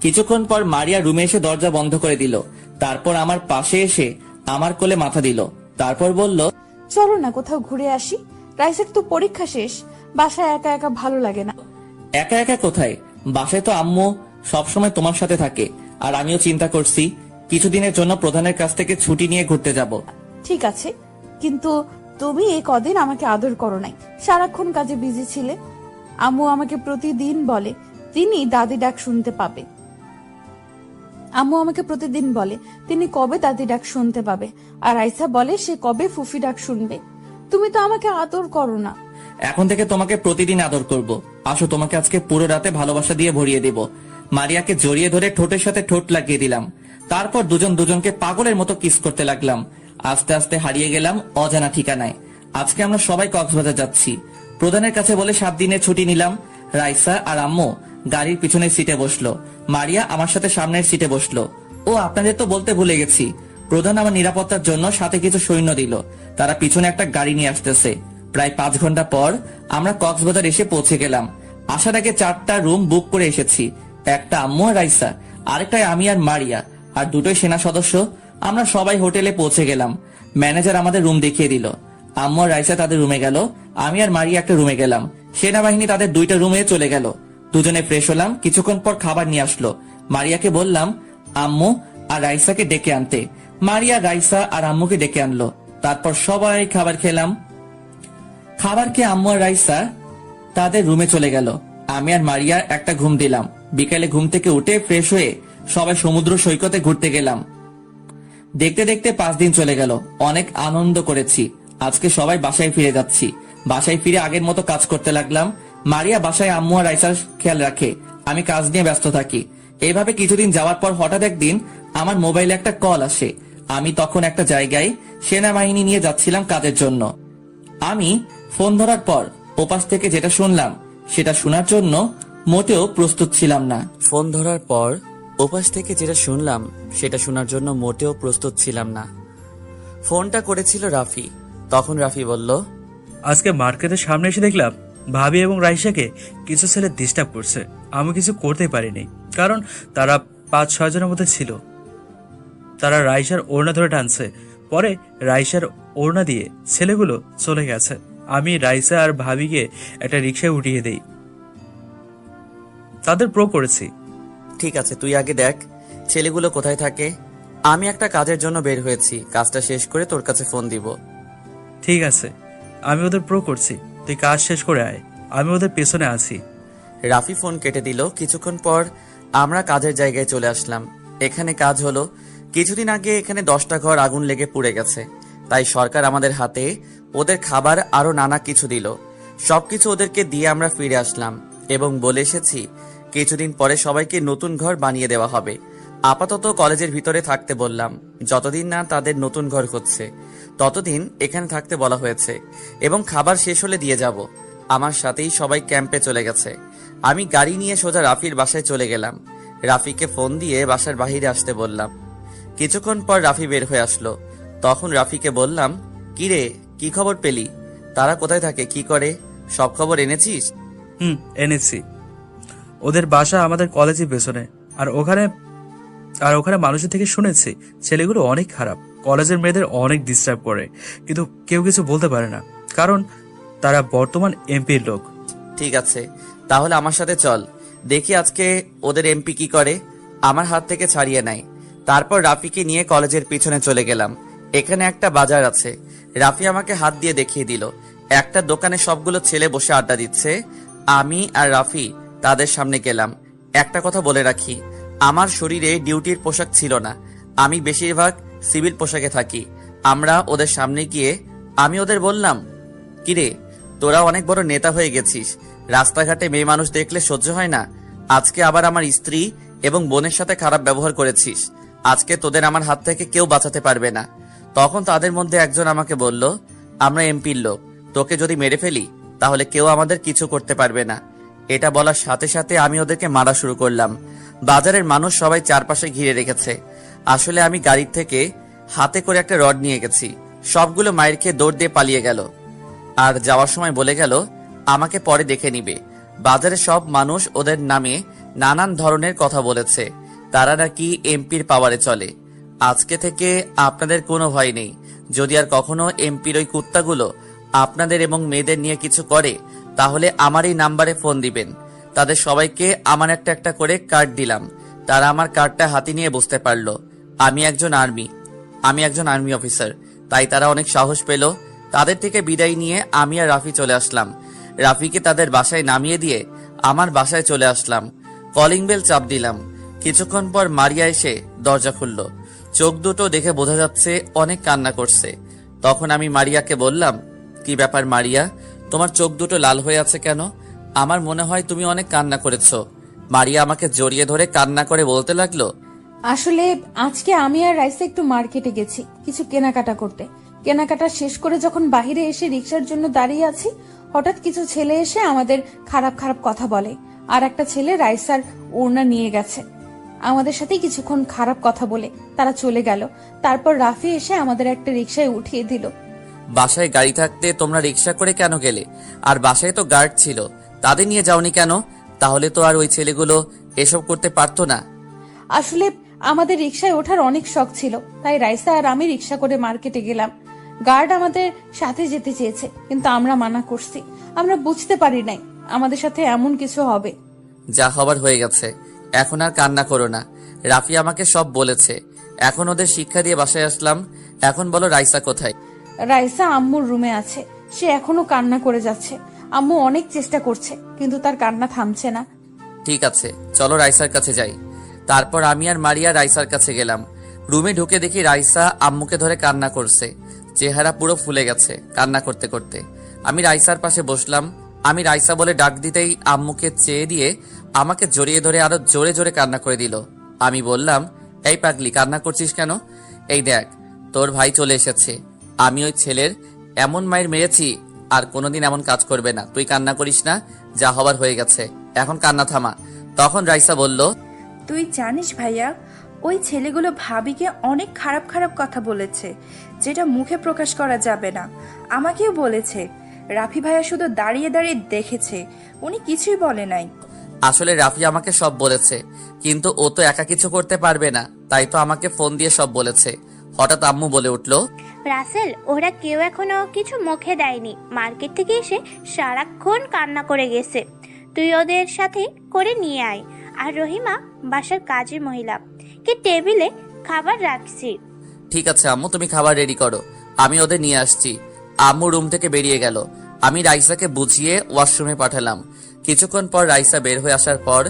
কিছুক্ষণ পর মারিয়া রুমে এসে দরজা বন্ধ করে দিল। তারপর আমার পাশে এসে আমার কোলে মাথা দিল। তারপর বলল, চলো না কোথাও ঘুরে আসি। রাইসার তো পরীক্ষা শেষ, বাসায় একা একা ভালো লাগে না। একা একা কোথায়, বাসায় তো আম্মু সবসময় তোমার সাথে থাকে। আর আমিও চিন্তা করছি কিছুদিনের জন্য প্রধানের কাছ থেকে ছুটি নিয়ে ঘুরতে যাব। ঠিক আছে, কিন্তু তুমি এই কদিন আমাকে আদর করো নাই, সারাক্ষণ কাজে বিজি ছিলে। আম্মু আমাকে প্রতিদিন বলে তিনি দাদি ডাক শুনতে পাবে। তিনি কবে দাদি ডাক শুনতে পাবে, আর আইসা বলে সে কবে ফুফি ডাক শুনবে। তুমি তো আমাকে আদর করো না। এখন থেকে তোমাকে প্রতিদিন আদর করব। আসো, তোমাকে আজকে পুরো রাতে ভালোবাসা দিয়ে ভরিয়ে দেব। মারিয়াকে জড়িয়ে ধরে ঠোঁটের সাথে ঠোঁট লাগিয়ে দিলাম। তারপর দুজনকে পাগলের মতো কিস করতে লাগলাম। আস্তে আস্তে হারিয়ে গেলাম অজানা ঠিকানায়। আজকে আমরা সবাই কক্সবাজার যাচ্ছি। প্রধানের কাছে বলে 7 দিনের ছুটি নিলাম। রাইসা আর আম্মু গাড়ির পিছনের সিটে বসলো। মারিয়া আমার সাথে সামনের সিটে বসলো। ও আপনাদের তো বলতে ভুলে গেছি, প্রধান আমার নিরাপত্তার জন্য সাথে কিছু সৈন্য দিল। তারা পিছনে একটা গাড়ি নিয়ে আসতেছে। প্রায় 5 ঘন্টা পর আমরা কক্সবাজার এসে পৌঁছে গেলাম। আসার আগে 4টা রুম বুক করে এসেছি। একটা আম্মু আর রাইসা, আরেকটায় আমি আর মারিয়া, আর 2টোই সেনা সদস্য। আমরা সবাই হোটেলে পৌঁছে গেলাম। ম্যানেজার আমাদের রুম দেখিয়ে দিল। আম্মু আর রাইসা তাদের রুমে গেল, আমি আর মারিয়া একটা রুমে গেলাম। সেনাবাহিনী তাদের 2টা রুমে চলে গেল। দুজনে ফ্রেশ হলাম। কিছুক্ষণ পর খাবার নিয়ে আসলো। মারিয়াকে বললাম আম্মু আর রাইসাকে ডেকে আনতে। মারিয়া, রাইসা আর আম্মুকে ডেকে আনলো। তারপর সবাই খাবার খেলাম। খাবার খেয়ে আম্মু আর রাইসা তাদের রুমে চলে গেল। আমি আর মারিয়া একটা ঘুম দিলাম। বিকালে ঘুম থেকে উঠে ফ্রেশ হয়ে সবাই সমুদ্র সৈকতে ঘুরতে গেলাম। দেখতে দেখতে 5 দিন চলে গেল। অনেক আনন্দ করেছি। আজকে সবাই বাসায় ফিরে যাচ্ছি। বাসায় ফিরে আগের মতো কাজ করতে লাগলাম। মারিয়া বাসায় আম্মু আর রাইসার খেয়াল রাখে, আমি কাজ নিয়ে ব্যস্ত থাকি। এইভাবে কিছুদিন যাওয়ার পর হঠাৎ একদিন আমার মোবাইলে একটা কল আসে। আমি তখন একটা জায়গায় সেনাবাহিনী নিয়ে যাচ্ছিলাম কাজের জন্য। আমি ফোন ধরার পর ওপাশ থেকে যেটা শুনলাম সেটা শোনার জন্য মোটেও প্রস্তুত ছিলাম না। ফোন ধরার পর ওপাশ থেকে যেটা শুনলাম সেটা শোনার জন্য মোটেও প্রস্তুত ছিলাম না। ফোনটা করেছিল রাফি। তখন রাফি বলল, আজকে মার্কেটের সামনে এসে দেখলাম ভাবি এবং রাইসাকে কিছু ছেলে ডিস্টার্ব করছে। আমি কিছু করতে পারিনি, কারণ তারা 5-6 জনের মধ্যে ছিল। তারা রাইসার ওড়না ধরে টানছে। পরে রাইসার ওড়না দিয়ে ছেলেগুলো চলে গেছে। আমি রাইসা আর ভাবিকে একটা রিক্সায় উঠিয়ে দেই। তাদের প্রো করেছি। ঠিক আছে, তুই আগে দেখ ছেলেগুলো কোথায় থাকে। আমি একটা কাজের জন্য বের হয়েছি। কাজটা শেষ করে তোর কাছে ফোন দিব। ঠিক আছে, আমি ওদের প্রো করছি। তুই কাজ শেষ করে আয়, আমি ওদের পেছনে আছি। রাফি ফোন কেটে দিল। কিছুক্ষণ পর আমরা কাজের জায়গায় চলে আসলাম। এখানে কাজ হলো, কিছুদিন আগে এখানে 10টা ঘর আগুন লেগে পুড়ে গেছে। তাই সরকার আমাদের হাতে ওদের খাবার আরো নানা কিছু দিল। সবকিছু ওদেরকে দিয়ে আমরা ফিরে আসলাম এবং বলে এসেছি কিছুদিন পরে সবাইকে নতুন ঘর বানিয়ে দেওয়া হবে। আপাতত কলেজের ভিতরে থাকতে বললাম। যতদিন না তাদের নতুন ঘর হচ্ছে ততদিন এখানে থাকতে বলা হয়েছে এবং খাবার শেষ হলে দিয়ে যাব। আমার সাথেই সবাই ক্যাম্পে চলে গেছে। আমি গাড়ি নিয়ে সোজা রাফির বাসায় চলে গেলাম। রাফিকে ফোন দিয়ে বাসার বাহিরে আসতে বললাম। কিছুক্ষণ পর রাফি বের হয়ে আসলো। তখন রাফিকে বললাম, কিরে, কি খবর পেলি? তারা কোথায় থাকে, কি করে, সব খবর এনেছিস? এনেছি। ওদের বাসা আমাদের কলেজের পেছনে। আর ওখানে মানুষের থেকে শুনেছি ছেলেগুলো অনেক খারাপ। কলেজের মেয়েদের অনেক ডিস্টার্ব করে, কিন্তু কেউ কিছু বলতে পারে না, কারণ তারা বর্তমান এমপির লোক। ঠিক আছে, তাহলে আমার সাথে চল, দেখি আজকে ওদের এমপি কি করে। আমার হাত থেকে ছাড়িয়ে নেয়। তারপর রাফিকে নিয়ে কলেজের পিছনে চলে গেলাম। এখানে একটা বাজার আছে। রাফি আমাকে হাত দিয়ে দেখিয়ে দিল। একটা দোকানে সবগুলো ছেলে বসে আড্ডা দিচ্ছে। আমি আর রাফি তাদের সামনে গেলাম। একটা কথা বলে রাখি, আমার শরীরে ডিউটির পোশাক ছিল না। আমি বেশিরভাগ সিভিল পোশাকে থাকি। আমরা ওদের সামনে গিয়ে আমি ওদের বললাম, কিরে, তোরা অনেক বড় নেতা হয়ে গেছিস। রাস্তাঘাটে মেয়ে মানুষ দেখলে সহ্য হয় না। আজকে আবার আমার স্ত্রী এবং বোনের সাথে খারাপ ব্যবহার করেছিস। আজকে তোদের আমার হাত থেকে কেউ বাঁচাতে পারবে না। তখন তাদের মধ্যে একজন আমাকে বলল, আমরা এমপির লোক, তোকে যদি মেরে ফেলি তাহলে কেউ আমাদের কিছু করতে পারবে না। এটা বলার সাথে সাথে আমি ওদেরকে মারা শুরু করলাম। বাজারের মানুষ সবাই চারপাশে ঘিরে রেখেছে। আসলে আমি গাড়ির থেকে হাতে করে একটা রড নিয়ে গেছি। সবগুলো মায়ের খেয়ে দৌড় দিয়ে পালিয়ে গেল। আর যাওয়ার সময় বলে গেল আমাকে পরে দেখে নিবে। বাজারে সব মানুষ ওদের নামে নানান ধরনের কথা বলেছে। তারা নাকি এমপির পাওয়ারে চলে। আজকে থেকে আপনাদের কোনো ভয় নেই। যদি আর কখনো এমপির ওই কুত্তাগুলো আপনাদের এবং মেয়েদের নিয়ে কিছু করে তাহলে আমার এই নাম্বারে ফোন দিবেন। তাদের সবাইকে আমার একটা একটা করে কার্ড দিলাম। তারা আমার কার্ডটা হাতে নিয়ে বুঝতে পারলো আমি একজন আর্মি অফিসার। তাই তারা অনেক সাহস পেল। তাদের থেকে বিদায় নিয়ে আমি আর রাফি চলে আসলাম। রাফিকে তাদের বাসায় নামিয়ে দিয়ে আমার বাসায় চলে আসলাম। কলিং বেল চাপ দিলাম। কিছুক্ষণ পর মারিয়া এসে দরজা খুলল। চোখ দুটো দেখে বোঝা যাচ্ছে অনেক কান্না করছে। তখন আমি মারিয়াকে বললাম, কি ব্যাপার মারিয়া, তোমার চোখ দুটো লাল হয়ে আছে কেন? আমার মনে হয় তুমি অনেক কান্না করেছো। মারিয়া আমাকে জড়িয়ে ধরে কান্না করে বলতে লাগলো, আসলে আজকে আমি আর রাইসা একটু মার্কেটে গেছি কিছু কেনাকাটা করতে। কেনাকাটা শেষ করে যখন বাইরে এসে রিক্সার জন্য দাঁড়িয়ে আছি, হঠাৎ কিছু ছেলে এসে আমাদের খারাপ খারাপ কথা বলে। আর একটা ছেলে রাইসার ওড়না নিয়ে গেছে। আমাদের সাথে কিছুক্ষণ খারাপ কথা বলে তারা চলে গেল। তারপর রাফি এসে আমাদের একটা রিক্সায় উঠিয়ে দিল। বাসায় গাড়ি থাকতে তোমরা রিক্সা করে কেন গেলে? আর বাসায় তো গার্ড ছিল, তাদের নিয়ে যাওনি কেন? তাহলে তো আর ওই ছেলেগুলো এসব করতে পারতো না। আসলে আমাদের রিক্সায় ওঠার অনেক শখ ছিল, তাই রাইসা আর আমি রিক্সা করে মার্কেটে গেলাম। গার্ড আমাদের সাথে যেতে চেয়েছে, কিন্তু আমরা মানা করছি। আমরা বুঝতে পারি নাই আমাদের সাথে এমন কিছু হবে। যা হবার হয়ে গেছে, এখন আর কান্না করো না। রাফি আমাকে সব বলেছে, এখন ওদের শিক্ষা দিয়ে বাসায় আসলাম। এখন বলো রাইসা কোথায়? রাইসা আম্মুর রুমে আছে, সে এখনো কান্না করে যাচ্ছে। আম্মু অনেক চেষ্টা করছে কিন্তু তার কান্না থামছে না। ঠিক আছে, চলো রাইসার কাছে যাই। তারপর আমি আর মারিয়া রাইসার কাছে গেলাম। রুমে ঢুকে দেখি রাইসা আম্মুকে ধরে কান্না করছে, চেহারা পুরো ফুলে গেছে কান্না করতে করতে। আমি রাইসার পাশে বসলাম। আমি রাইসা বলে ডাক দিতেই আম্মুকে চেয়ে দিয়ে আমাকে জড়িয়ে ধরে আরো জোরে জোরে কান্না করে দিল। আমি বললাম, এই পাগলি, কান্না করছিস কেন? এই দেখ, তোর ভাই চলে এসেছে। আমি ওই ছেলের এমন মায়ের মেরেছি, আর কোনোদিন এমন কাজ করবে না। তুই কান্না করিস না, যা হবার হয়ে গেছে, এখন কান্না থামা। তখন রাইসা বলল, তুই জানিস ভাইয়া, ওই ছেলেগুলো ভাবিকে অনেক খারাপ খারাপ কথা বলেছে, যেটা মুখে প্রকাশ করা যাবে না। আমাকেও বলেছে। রাফি ভাইয়া শুধু দাঁড়িয়ে দাঁড়িয়ে দেখেছে, উনি কিছুই বলে নাই। আসলে রাফি আমাকে সব বলেছে, কিন্তু ও তো একা কিছু করতে পারবে না, তাই তো আমাকে ফোন দিয়ে সব বলেছে। হঠাৎ আম্মু বলে উঠলো, রাসেল, ওরা কেউ এখনো কিছু মুখে দেয়নি। মার্কেট থেকে এসে সারাক্ষণ কান্না করে গেছে। তুই ওদের সাথে করে নিয়ে আয়। আর রহিমা, বাসার কাজের মহিলা, কে টেবিলে খাবার রাখছি। ঠিক আছে আম্মু, তুমি খাবার রেডি করো, আমি ওদের নিয়ে আসছি। আম্মু রুম থেকে বেরিয়ে গেল। আমি রাইসাকে বুঝিয়ে ওয়াশরুমে পাঠালাম। কিছুক্ষণ পর রাইসা বের হয়ে আসার পর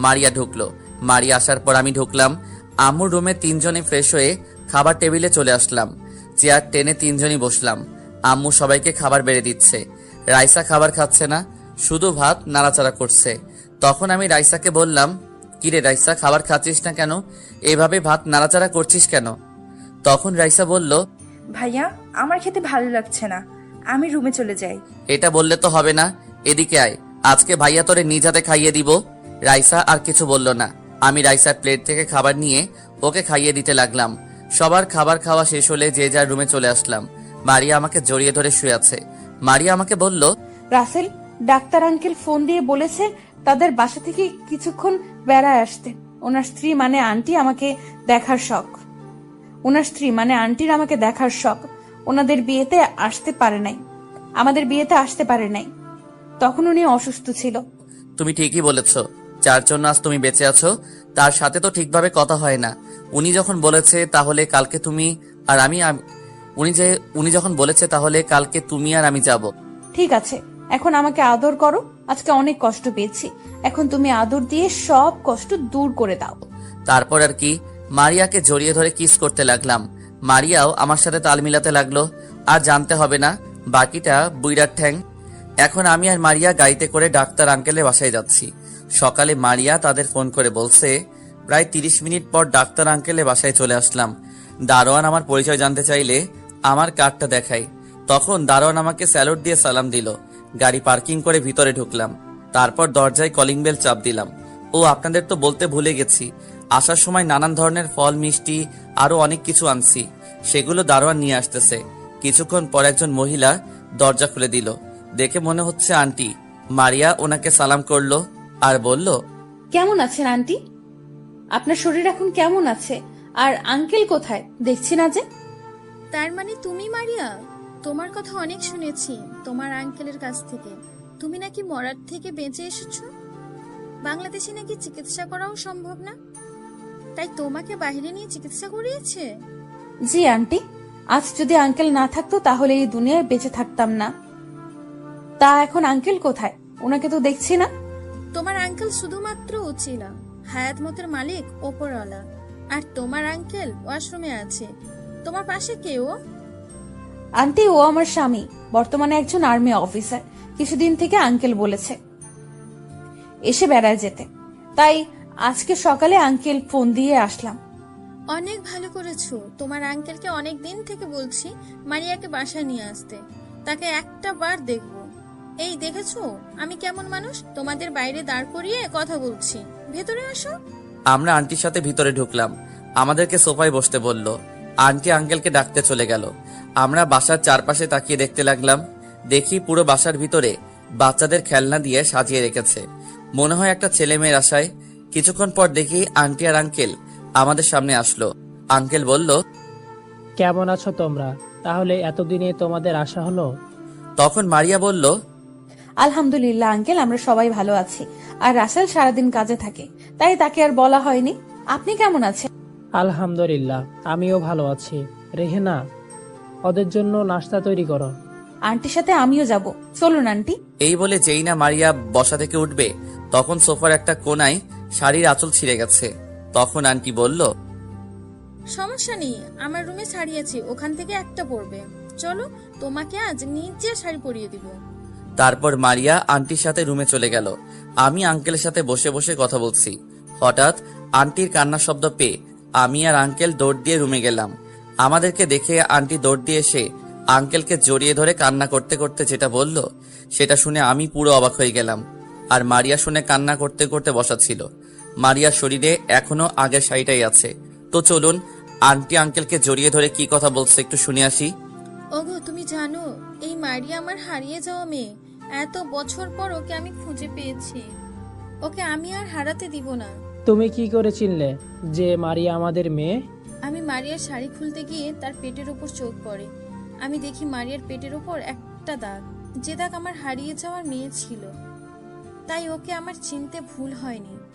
মারিয়া ঢুকলো। মারিয়া আসার পর আমি ঢুকলাম। আম্মুর রুমে তিনজনে ফ্রেশ হয়ে খাবার টেবিলে চলে আসলাম। চেয়ার টেনে তিনজনই বসলাম। আম্মু সবাইকে খাবার বেড়ে দিচ্ছে। রাইসা খাবার খাচ্ছে না, শুধু ভাত নাড়াচাড়া করছে। তখন আমি রাইসাকে বললাম, কিরে রাইসা, খাবার খাচ্ছিস না কেন? এভাবে ভাত নাড়াচাড়া করছিস কেন? তখন রাইসা বলল, ভাইয়া, আমার খেতে ভালো লাগছে না, আমি রুমে চলে যাই। এটা বললে তো হবে না, এদিকে আয়, আজকে ভাইয়া তোরে নিজ হাতে খাইয়ে দিব। রাইসা আর কিছু বলল না। আমি রাইসার প্লেট থেকে খাবার নিয়ে ওকে খাইয়ে দিতে লাগলাম। সবার খাবার খাওয়া শেষ হলে যে যার রুমে চলে আসলাম। মারিয়া আমাকে জড়িয়ে ধরে শুয়ে আছে। মারিয়া আমাকে বলল, রাসেল, ডাক্তার আঙ্কেল ফোন দিয়ে বলেছে তাদের বাসা থেকে কিছুক্ষণ বেড়ায় আসতে। ওনার স্ত্রী মানে আন্টি আমাকে দেখার শখ। আন্টির আমাকে দেখার শখ। ওনাদের বিয়েতে আসতে পারে নাই, আমাদের বিয়েতে আসতে পারে নাই। তখন উনি অসুস্থ ছিল। তুমি ঠিকই বলেছ, যার জন্য আজ তুমি বেঁচে আছো তার সাথে তো ঠিকভাবে কথা হয় না। উনি যখন বলেছে তাহলে কালকে তুমি আর আমি উনি যখন বলেছে তাহলে কালকে তুমি আর আমি যাব। ঠিক আছে, এখন আমাকে আদর করো। আজকে অনেক কষ্ট পেয়েছি, এখন তুমি আদর দিয়ে সব কষ্ট দূর করে দাও। তারপর আর কি, মারিয়াকে জড়িয়ে ধরে কিস করতে লাগলাম। মারিয়াও আমার সাথে তাল মিলাতে লাগলো। আর জানতে হবে না বাকিটা বুইড়ার ঠ্যাং। এখন আমি আর মারিয়া গাড়িতে করে ডাক্তার আঙ্কেলের বাসায় যাচ্ছি। সকালে মারিয়া তাদের ফোন করে বলছে, প্রায় 30 মিনিট পর ডাক্তার আঙ্কেলের বাসায় চলে আসলাম। দারোয়ান আমার পরিচয় জানতে চাইলে আমার কার্ডটা দেখাই। তখন দারোয়ান আমাকে স্যালুট দিয়ে সালাম দিল। গাড়ি পার্কিং করে ভিতরে ঢুকলাম। তারপর দরজায় কলিং বেল চাপ দিলাম। ও আপনাদের তো বলতে ভুলে গেছি, আসার সময় নানান ধরনের ফল, মিষ্টি, আরো অনেক কিছু আনছি। সেগুলো দারোয়ান নিয়ে আসতেছে। কিছুক্ষণ পর একজন মহিলা দরজা খুলে দিল। দেখে মনে হচ্ছে আন্টি। মারিয়া ওনাকে সালাম করলো আর বলল, কেমন আছেন আন্টি? আপনার শরীর এখন কেমন আছে? আর আঙ্কেল কোথায়, দেখছি না যে? তার মানে তুমি মারিয়া? তোমার কথা অনেক শুনেছি তোমার আঙ্কেলের কাছ থেকে। তুমি নাকি মরার থেকে বেঁচে এসেছো। বাংলাদেশে নাকি চিকিৎসা করাও সম্ভব না, তাই তোমাকে বাইরে নিয়ে চিকিৎসা করিয়েছে? জি আন্টি, আজ যদি আঙ্কেল না থাকতো তাহলে এই দুনিয়ায় বেঁচে থাকতাম না। তা এখন আঙ্কেল কোথায়? ওনাকে তো দেখছি না। তোমার আঙ্কেল শুধুমাত্র উচিলা, হায়াত মতের মালিক ওপরওয়ালা। আর তোমার আঙ্কেল ওয়াশরুমে আছে। তোমার পাশে কেউ? আন্টি, ও আমার স্বামী, বর্তমানে একজন আর্মি অফিসার। কিছুদিন থেকে আঙ্কেল বলেছে এসে বেড়ায় যেতে, তাই আজকে সকালে আঙ্কেল ফোন দিয়ে আসলাম। অনেক ভালো করেছো। তোমার আঙ্কেলকে অনেক দিন থেকে বলছি মারিয়াকে বাসায় নিয়ে আসতে, তাকে একটা বার দেখবো। এই দেখেছো আমি কেমন মানুষ? তোমাদের বাইরে দাঁড় করিয়ে কথা বলছি, ভেতরে আসো। আমরা আন্টির সাথে ভিতরে ঢুকলাম। আমাদেরকে সোফায় বসতে বলল। আন্টি আঙ্কেলকে ডাকতে চলে গেল। আমরা বাসার চারপাশে তাকিয়ে দেখতে লাগলাম। দেখি পুরো বাসার ভিতরে বাচ্চাদের খেলনা দিয়ে সাজিয়ে রেখেছে, মনে হয় একটা ছেলে মেয়ের আশায়। কিছুক্ষণ পর দেখি আন্টি আর আঙ্কেল আমাদের সামনে আসলো। আঙ্কেল বলল, কেমন আছো তোমরা? তাহলে এতদিনে তোমাদের আসা হলো? তখন মারিয়া বলল, আলহামদুলিল্লাহ আঙ্কেল, আমরা সবাই ভালো আছি। আর রাসেল সারাদিন কাজে থাকে, তাই তাকে আর বলা হয়নি। আপনি কেমন আছেন? আলহামদুলিল্লাহ, আমিও ভালো আছি। রেহেনা, ওদের জন্য নাস্তা তৈরি করো। আন্টির সাথে আমিও যাব, চলুন আন্টি। এই বলে যেই না মারিয়া বসা থেকে উঠবে, তখন সোফার একটা কোনায় শাড়ির আঁচল ছিঁড়ে গেছে। তখন আন্টি বলল, সমস্যা নেই, আমার রুমে শাড়ি আছে, ওখান থেকে একটা পরবে। চলো, তোমাকে আজ নিজে শাড়ি পরিয়ে দিব। তারপর মারিয়া আন্টির সাথে রুমে চলে গেল। আমি আঙ্কেলের সাথে বসে বসে কথা বলছি। হঠাৎ আন্টির কান্নার শব্দ পেয়ে আমি আর আঙ্কেল দৌড় দিয়ে রুমে গেলাম। আমাদেরকে দেখে আন্টি দৌড় দিয়ে এসে আঙ্কেলকে জড়িয়ে ধরে কান্না করতে করতে যেটা বলল, সেটা শুনে আমি পুরো অবাক হয়ে গেলাম। আর মারিয়া শুনে কান্না করতে করতে বসাচ্ছিল। মারিয়ার শরীরে এখনো আগের শাড়িটাই আছে। তো চলুন আন্টি আঙ্কেলকে জড়িয়ে ধরে কি কথা বলছে একটু শুনে আসি। ওগো, তুমি জানো এই মারিয়া আমার হারিয়ে যাওয়া মেয়ে। এত বছর পর ওকে আমি খুঁজে পেয়েছি। ওকে আমি আর হারাতে দিব না। তুমি কি করে চিনলে যে মারিয়া আমাদের মেয়ে? আমি মারিয়ার শাড়ি খুলতে গিয়ে তার পেটের উপর চোখ পড়ে। আমি দেখি মারিয়ার পেটের উপর একটা দাগ, যে দাগ আমার হারিয়ে যাওয়ার মেয়ে ছিল। তাই ওকে আমার চিনতে ভুল হয়নি।